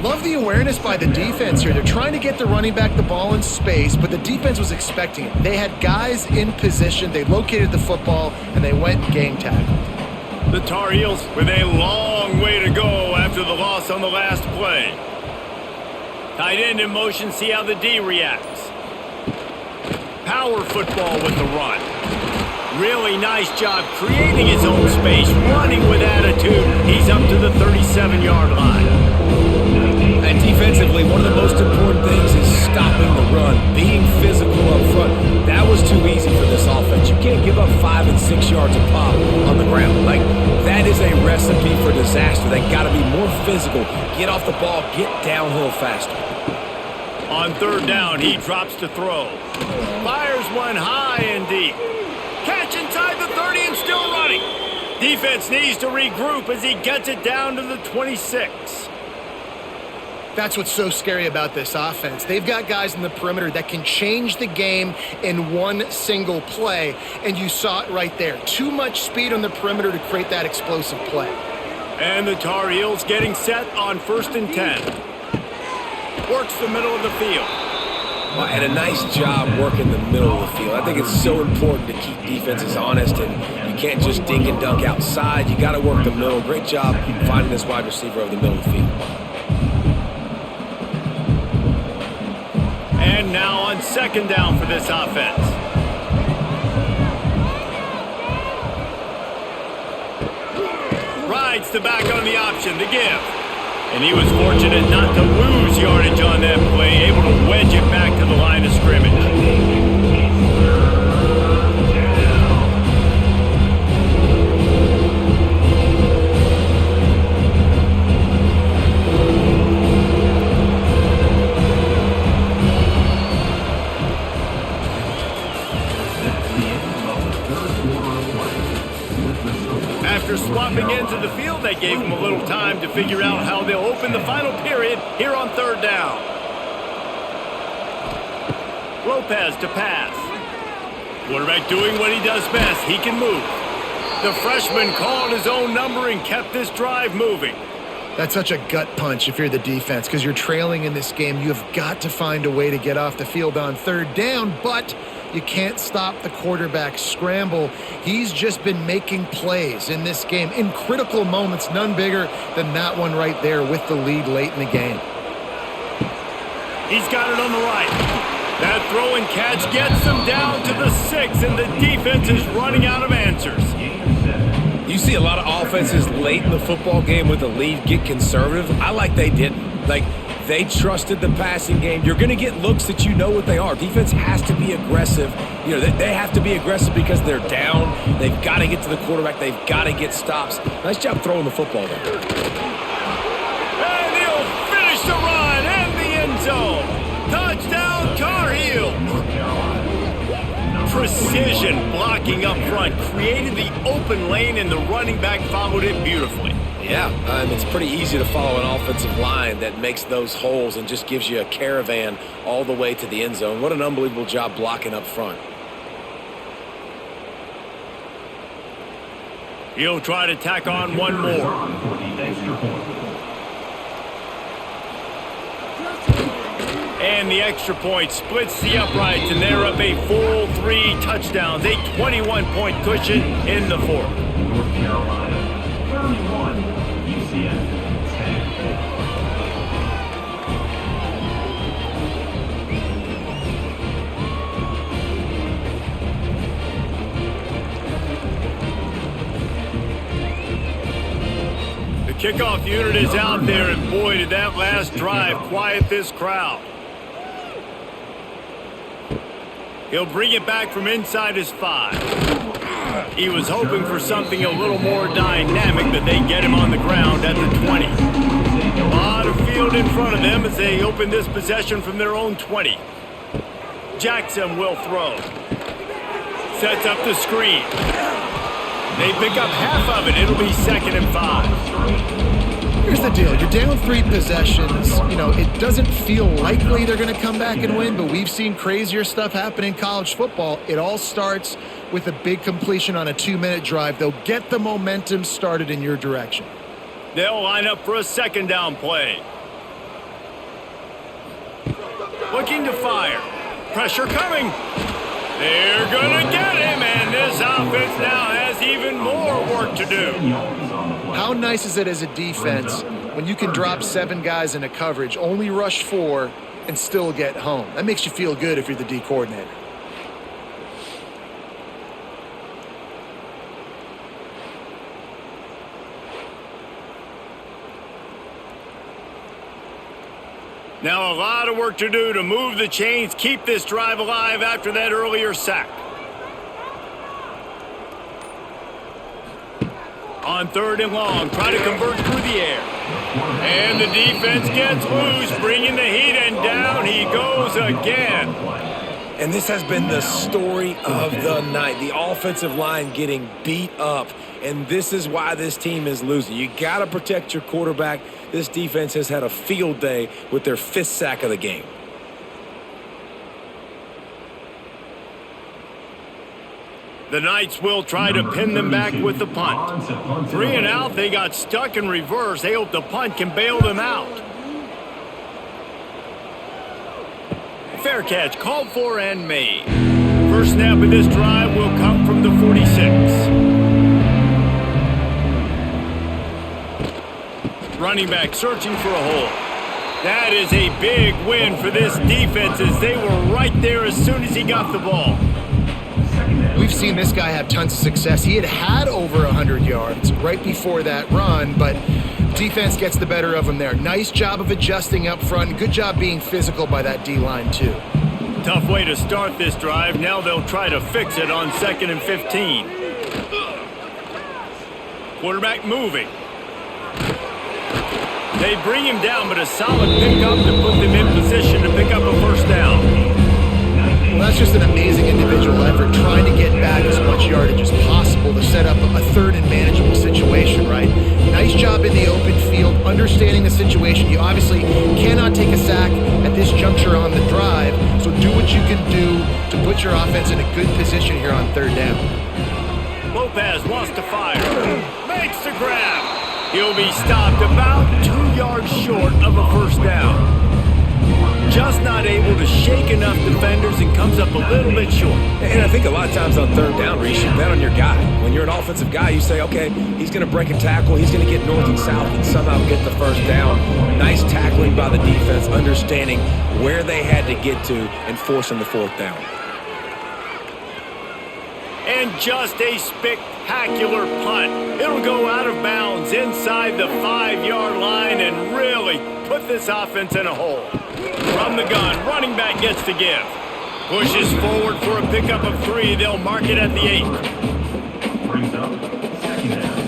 Love the awareness by the defense here. They're trying to get the running back the ball in space, but the defense was expecting it. They had guys in position. They located the football, and they went and game tackled. The Tar Heels with a long way to go after the loss on the last play. Tight end in motion, see how the D reacts. Power football with the run. Really nice job creating his own space, running with attitude. He's up to the 37-yard line. And defensively, one of the most important things is stopping the run, being physical up front. That was too easy for this offense. You can't give up 5 and 6 yards a pop on the ground. Like, that is a recipe for disaster. They got to be more physical, get off the ball, get downhill faster. On third down, he drops to throw. Fires one high and deep. Catch inside the 30 and still running. Defense needs to regroup as he gets it down to the 26. That's what's so scary about this offense. They've got guys in the perimeter that can change the game in one single play, and you saw it right there. Too much speed on the perimeter to create that explosive play. And the Tar Heels getting set on 1st and 10. Works the middle of the field. Well, and a nice job working the middle of the field. I think it's so important to keep defenses honest, and you can't just dink and dunk outside. You got to work the middle. Great job finding this wide receiver over the middle of the field. And now on 2nd down for this offense. Rides the back on the option, the give. And he was fortunate not to lose yardage on that play, able to wedge it back to the line of scrimmage. After swapping into the field, that gave him a little time to figure out how they'll open the final period here on 3rd down. Lopez to pass. Quarterback doing what he does best. He can move. The freshman called his own number and kept this drive moving. That's such a gut punch if you're the defense, because you're trailing in this game. You have got to find a way to get off the field on 3rd down, but you can't stop the quarterback scramble. He's just been making plays in this game in critical moments, none bigger than that one right there with the lead late in the game. He's got it on the right. That throw and catch gets him down to the 6, and the defense is running out of answers. You see a lot of offenses late in the football game with the lead get conservative. I like they didn't. Like, they trusted the passing game. You're going to get looks that you know what they are. Defense has to be aggressive. You know, they have to be aggressive because they're down. They've got to get to the quarterback. They've got to get stops. Nice job throwing the football there. And he'll finish the run and the end zone. Touchdown, Tar Heels. Precision blocking up front created the open lane, and the running back followed it beautifully. Yeah, it's pretty easy to follow an offensive line that makes those holes and just gives you a caravan all the way to the end zone. What an unbelievable job blocking up front. He'll try to tack on one more. And the extra point splits the uprights, and they're up a full 3 touchdowns, a 21-point cushion in the fourth. North Carolina 31, UCF 10. The kickoff unit is out there, and boy, did that last drive quiet this crowd. He'll bring it back from inside his 5. He was hoping for something a little more dynamic, but they get him on the ground at the 20. A lot of field in front of them as they open this possession from their own 20. Jackson will throw. Sets up the screen. They pick up half of it. It'll be 2nd and 5. Here's the deal. You're down 3 possessions. You know, it doesn't feel likely they're going to come back and win, but we've seen crazier stuff happen in college football. It all starts with a big completion on a 2-minute drive. They'll get the momentum started in your direction. They'll line up for a 2nd down play. Looking to fire. Pressure coming. They're going to get him, and this offense now has even more work to do. How nice is it as a defense when you can drop 7 guys into coverage, only rush 4, and still get home? That makes you feel good if you're the D coordinator. Now a lot of work to do to move the chains, keep this drive alive after that earlier sack. On 3rd and long, try to convert through the air. And the defense gets loose, bringing the heat, and down he goes again. And this has been the story of the night. The offensive line getting beat up. And this is why this team is losing. You got to protect your quarterback. This defense has had a field day with their 5th sack of the game. The Knights will try to pin them back with the punt. 3 and out, they got stuck in reverse. They hope the punt can bail them out. Fair catch, called for and made. First snap of this drive will come from the 46. Running back searching for a hole. That is a big win for this defense as they were right there as soon as he got the ball. We've seen this guy have tons of success. He had over 100 yards right before that run, but defense gets the better of him there. Nice job of adjusting up front. Good job being physical by that D-line, too. Tough way to start this drive. Now they'll try to fix it on 2nd and 15. Quarterback moving. They bring him down, but a solid pickup to put them in position to pick up a 1st down. Well, that's just an amazing individual effort, trying to get back as much yardage as possible to set up a 3rd and manageable situation, right? Nice job in the open field, understanding the situation. You obviously cannot take a sack at this juncture on the drive, so do what you can do to put your offense in a good position here on 3rd down. Lopez wants to fire. Makes the grab. He'll be stopped about 2 yards short of a 1st down. Just not able to shake enough defenders and comes up a little bit short. And I think a lot of times on 3rd down, Reese, you bet on your guy. When you're an offensive guy, you say, okay, he's going to break a tackle, he's going to get north and south and somehow get the 1st down. Nice tackling by the defense, understanding where they had to get to and forcing the 4th down. And just a spectacular punt. It'll go out of bounds inside the 5-yard line and really put this offense in a hole. From the gun, running back gets to give. Pushes forward for a pickup of 3. They'll mark it at the 8. Brings up 2nd down.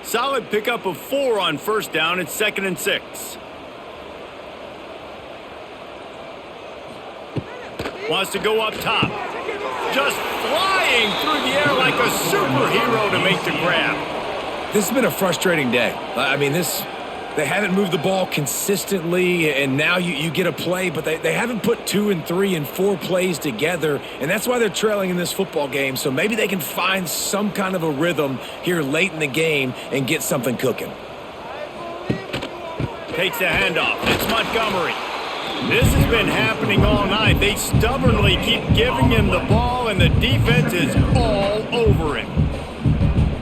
Solid pickup of 4 on 1st down. It's 2nd and 6. Wants to go up top. Just flying through the air like a superhero to make the grab. This has been a frustrating day. I mean, this They haven't moved the ball consistently, and now you get a play, but they haven't put 2 and 3 and 4 plays together, and that's why they're trailing in this football game. So maybe they can find some kind of a rhythm here late in the game and get something cooking. Takes the handoff. It's Montgomery. This has been happening all night. They stubbornly keep giving him the ball, and the defense is all over him.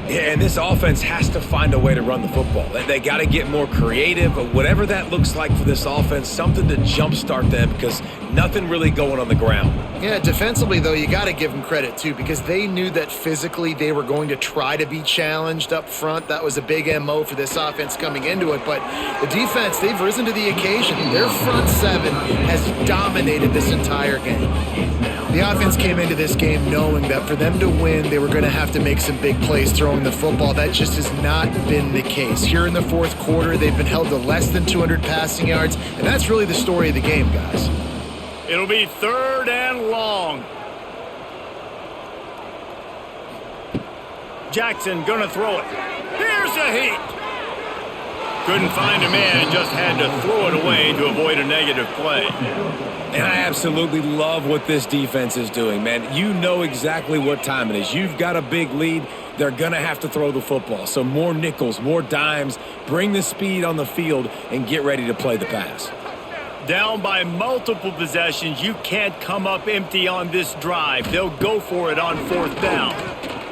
Yeah, and this offense has to find a way to run the football. They got to get more creative, but whatever that looks like for this offense, something to jumpstart them because nothing really going on the ground. Yeah, defensively, though, you got to give them credit, too, because they knew that physically they were going to try to be challenged up front. That was a big MO for this offense coming into it. But the defense, they've risen to the occasion. Their front seven has dominated this entire game. The offense came into this game knowing that for them to win, they were going to have to make some big plays throwing the football. That just has not been the case. Here in the fourth quarter, they've been held to less than 200 passing yards, and that's really the story of the game, guys. It'll be 3rd and long. Jackson gonna throw it. Here's a heat. Couldn't find a man, just had to throw it away to avoid a negative play. And I absolutely love what this defense is doing, man. You know exactly what time it is. You've got a big lead. They're going to have to throw the football. So more nickels, more dimes, bring the speed on the field, and get ready to play the pass. Down by multiple possessions, you can't come up empty on this drive. They'll go for it on 4th down.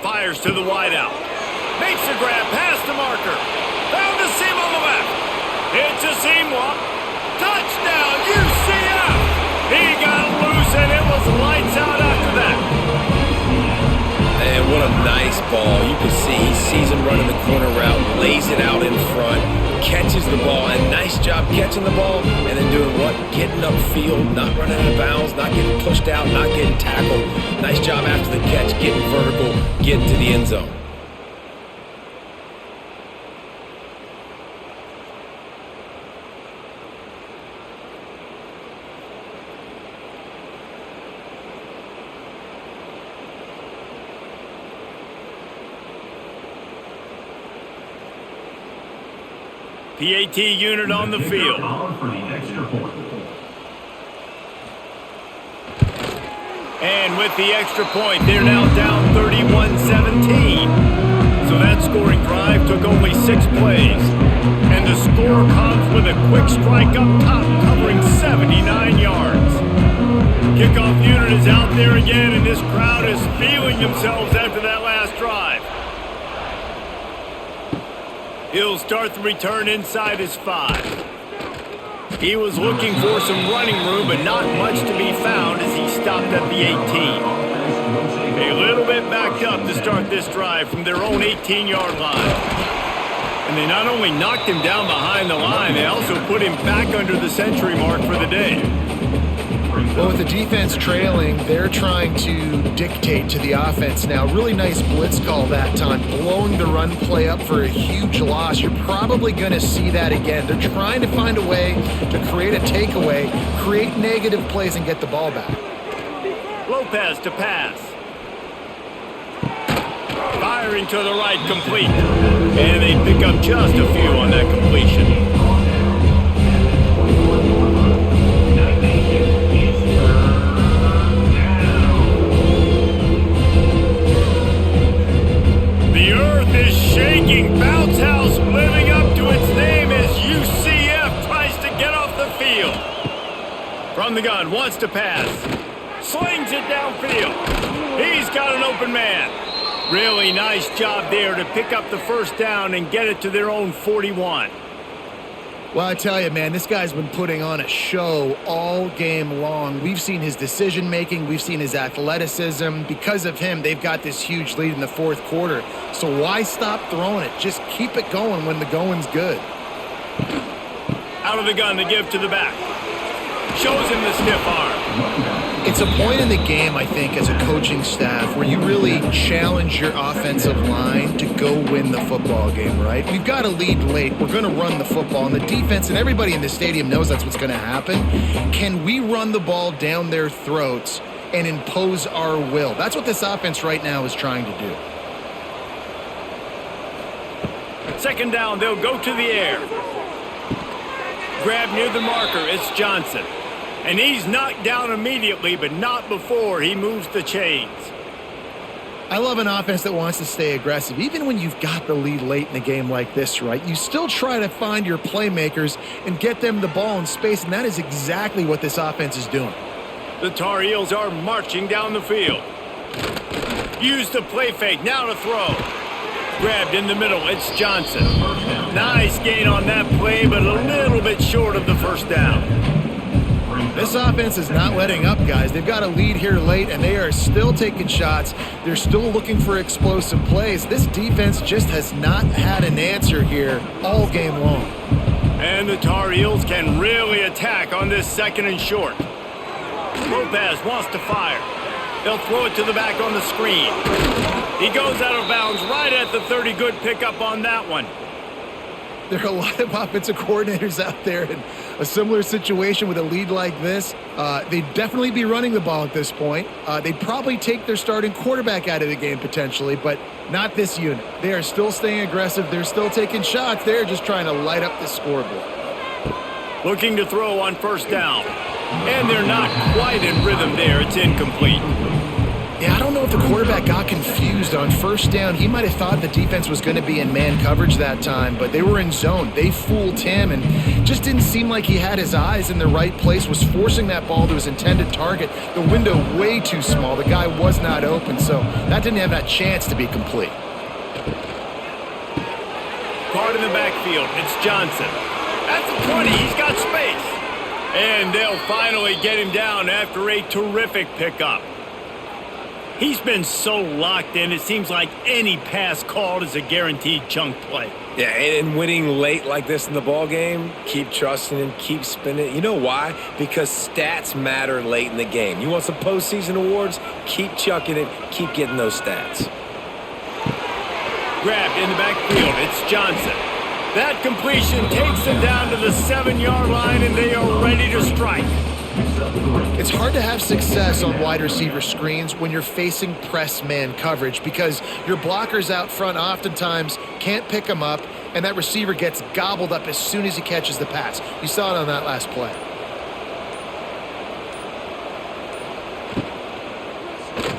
Fires to the wideout. Makes the grab past the marker. Found the seam on the left. It's a seam walk. Touchdown, UCF! He got loose, and it was lights out after that. And what a nice ball. You can see he sees him running the corner route, lays it out in front, catches the ball, and nice job catching the ball and then doing what? Getting upfield, not running out of bounds, not getting pushed out, not getting tackled. Nice job after the catch, getting vertical, getting to the end zone. PAT unit on the field. And with the extra point, they're now down 31-17. So that scoring drive took only 6 plays. And the score comes with a quick strike up top, covering 79 yards. Kickoff unit is out there again, and this crowd is feeling themselves after that last drive. He'll start the return inside his 5. He was looking for some running room, but not much to be found as he stopped at the 18. A little bit backed up to start this drive from their own 18-yard line. And they not only knocked him down behind the line, they also put him back under the century mark for the day. Well, with the defense trailing, they're trying to dictate to the offense now. Really nice blitz call that time, blowing the run play up for a huge loss. You're probably going to see that again. They're trying to find a way to create a takeaway, create negative plays, and get the ball back. Lopez to pass. Firing to the right, complete. And they pick up just a few on that completion. The earth is shaking. Bounce House living up to its name as UCF tries to get off the field. From the gun, wants to pass. Slings it downfield. He's got an open man. Really nice job there to pick up the first down and get it to their own 41. Well, I tell you, man, this guy's been putting on a show all game long. We've seen his decision-making. We've seen his athleticism. Because of him, they've got this huge lead in the fourth quarter. So why stop throwing it? Just keep it going when the going's good. Out of the gun to give to the back. Shows him the stiff arm. It's a point in the game, I think, as a coaching staff where you really challenge your offensive line to go win the football game, right? We've got a lead late. We're going to run the football. And the defense and everybody in the stadium knows that's what's going to happen. Can we run the ball down their throats and impose our will? That's what this offense right now is trying to do. Second down, they'll go to the air. Grab near the marker, it's Johnson. And he's knocked down immediately, but not before he moves the chains. I love an offense that wants to stay aggressive. Even when you've got the lead late in a game like this, right, you still try to find your playmakers and get them the ball in space, and that is exactly what this offense is doing. The Tar Heels are marching down the field. Use the play fake, now to throw. Grabbed in the middle, it's Johnson. Nice gain on that play, but a little bit short of the first down. This offense is not letting up, guys. They've got a lead here late, and they are still taking shots. They're still looking for explosive plays. This defense just has not had an answer here all game long. And the Tar Heels can really attack on this 2nd and short. Lopez wants to fire. They'll throw it to the back on the screen. He goes out of bounds right at the 30. Good pickup on that one. There are a lot of offensive coordinators out there in a similar situation with a lead like this. They'd definitely be running the ball at this point. They'd probably take their starting quarterback out of the game potentially, but not this unit. They are still staying aggressive. They're still taking shots. They're just trying to light up the scoreboard. Looking to throw on 1st down. And they're not quite in rhythm there. It's incomplete. Yeah, I don't know if the quarterback got confused on 1st down. He might have thought the defense was going to be in man coverage that time, but they were in zone. They fooled him and just didn't seem like he had his eyes in the right place, was forcing that ball to his intended target. The window way too small. The guy was not open, so that didn't have that chance to be complete. Card in the backfield. It's Johnson. At the 20, he's got space. And they'll finally get him down after a terrific pickup. He's been so locked in, it seems like any pass called is a guaranteed chunk play. Yeah, and winning late like this in the ball game, keep trusting him, keep spinning. You know why? Because stats matter late in the game. You want some postseason awards? Keep chucking it, keep getting those stats. Grabbed in the backfield, it's Johnson. That completion takes them down to the 7-yard line, and they are ready to strike. It's hard to have success on wide receiver screens when you're facing press man coverage because your blockers out front oftentimes can't pick them up, and that receiver gets gobbled up as soon as he catches the pass. You saw it on that last play.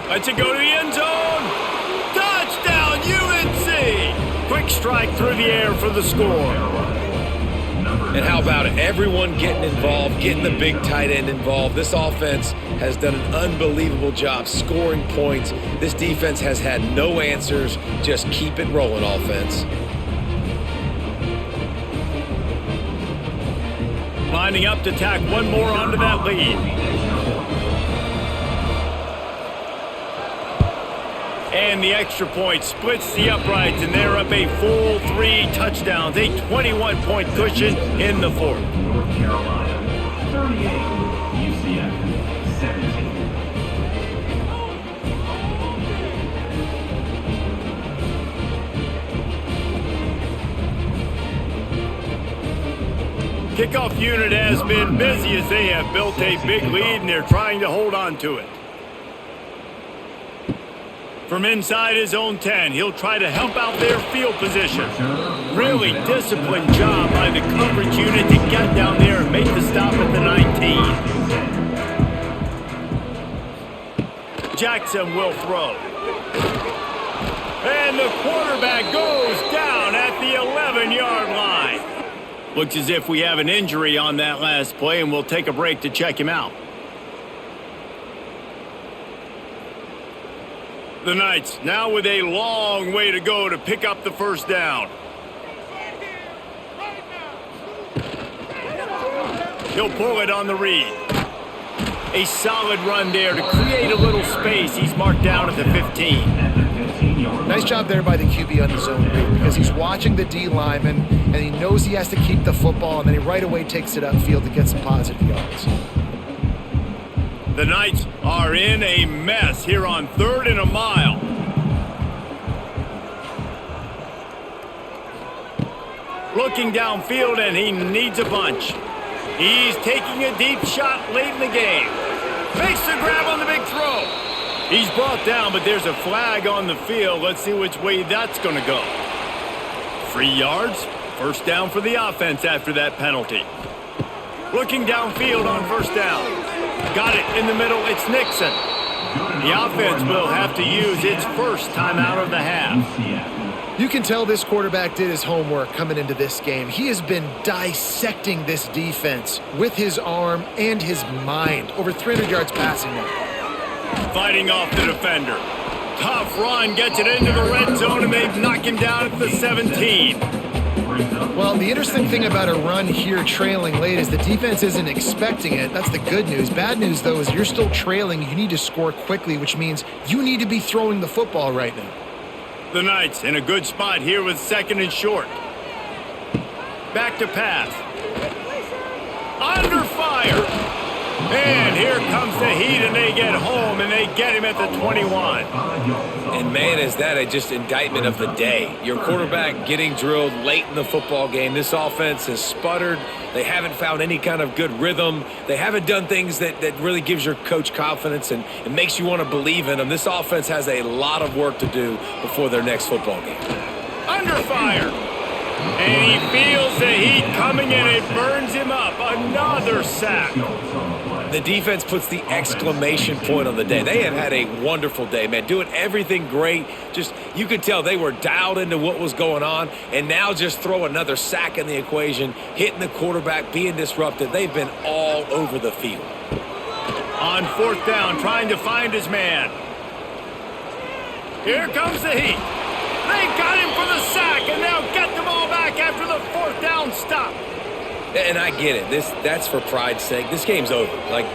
Let's it go to the end zone. Touchdown, UNC! Quick strike through the air for the score. And how about it? Everyone getting involved, getting the big tight end involved. This offense has done an unbelievable job scoring points. This defense has had no answers. Just keep it rolling, offense. Lining up to tack one more onto that lead. And the extra point splits the uprights, and they're up a full 3 touchdowns, a 21-point cushion in the 4th. North Carolina, 38, UCF, 17. Kickoff unit has been busy as they have built a big lead, and they're trying to hold on to it. From inside his own 10, he'll try to help out their field position. Really disciplined job by the coverage unit to get down there and make the stop at the 19. Jackson will throw. And the quarterback goes down at the 11-yard line. Looks as if we have an injury on that last play, and we'll take a break to check him out. The Knights now with a long way to go to pick up the 1st down. He'll pull it on the read. A solid run there to create a little space. He's marked down at the 15. Nice job there by the QB on the zone read because he's watching the D lineman and he knows he has to keep the football, and then he right away takes it upfield to get some positive yards. The Knights are in a mess here on 3rd and a mile. Looking downfield, and he needs a bunch. He's taking a deep shot late in the game. Makes the grab on the big throw. He's brought down, but there's a flag on the field. Let's see which way that's going to go. 3 yards. 1st down for the offense after that penalty. Looking downfield on first down. Got it in the middle. It's Nixon. The offense will have to use its first timeout of the half. You can tell this quarterback did his homework coming into this game. He has been dissecting this defense with his arm and his mind. Over 300 yards passing now. Fighting off the defender. Tough run, gets it into the red zone, and they knock him down at the 17. Well, the interesting thing about a run here trailing late is the defense isn't expecting it. That's the good news. Bad news, though, is you're still trailing. You need to score quickly, which means you need to be throwing the football right now. The Knights in a good spot here with second and short. Back to pass. Under fire. And here comes the heat, and they get home, and they get him at the 21. And, man, is that a just indictment of the day. Your quarterback getting drilled late in the football game. This offense has sputtered. They haven't found any kind of good rhythm. They haven't done things that really gives your coach confidence and makes you want to believe in them. This offense has a lot of work to do before their next football game. Under fire. And he feels the heat coming in. It burns him up. Another sack. The defense puts the exclamation point on the day. They have had a wonderful day, man. Doing everything great. Just, you could tell they were dialed into what was going on. And now just throw another sack in the equation, hitting the quarterback, being disrupted. They've been all over the field. On fourth down, trying to find his man. Here comes the heat. They got him for the sack, and they'll get the ball back after the fourth down stop. And I get it. That's for pride's sake. This game's over. Like,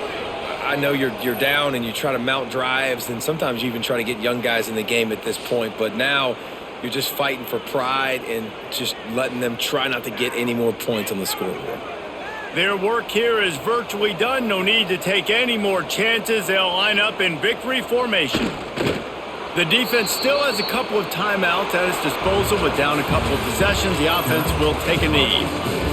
I know you're down and you try to mount drives, and sometimes you even try to get young guys in the game at this point. But now you're just fighting for pride and just letting them try not to get any more points on the scoreboard. Their work here is virtually done. No need to take any more chances. They'll line up in victory formation. The defense still has a couple of timeouts at its disposal, but down a couple of possessions. The offense will take a knee.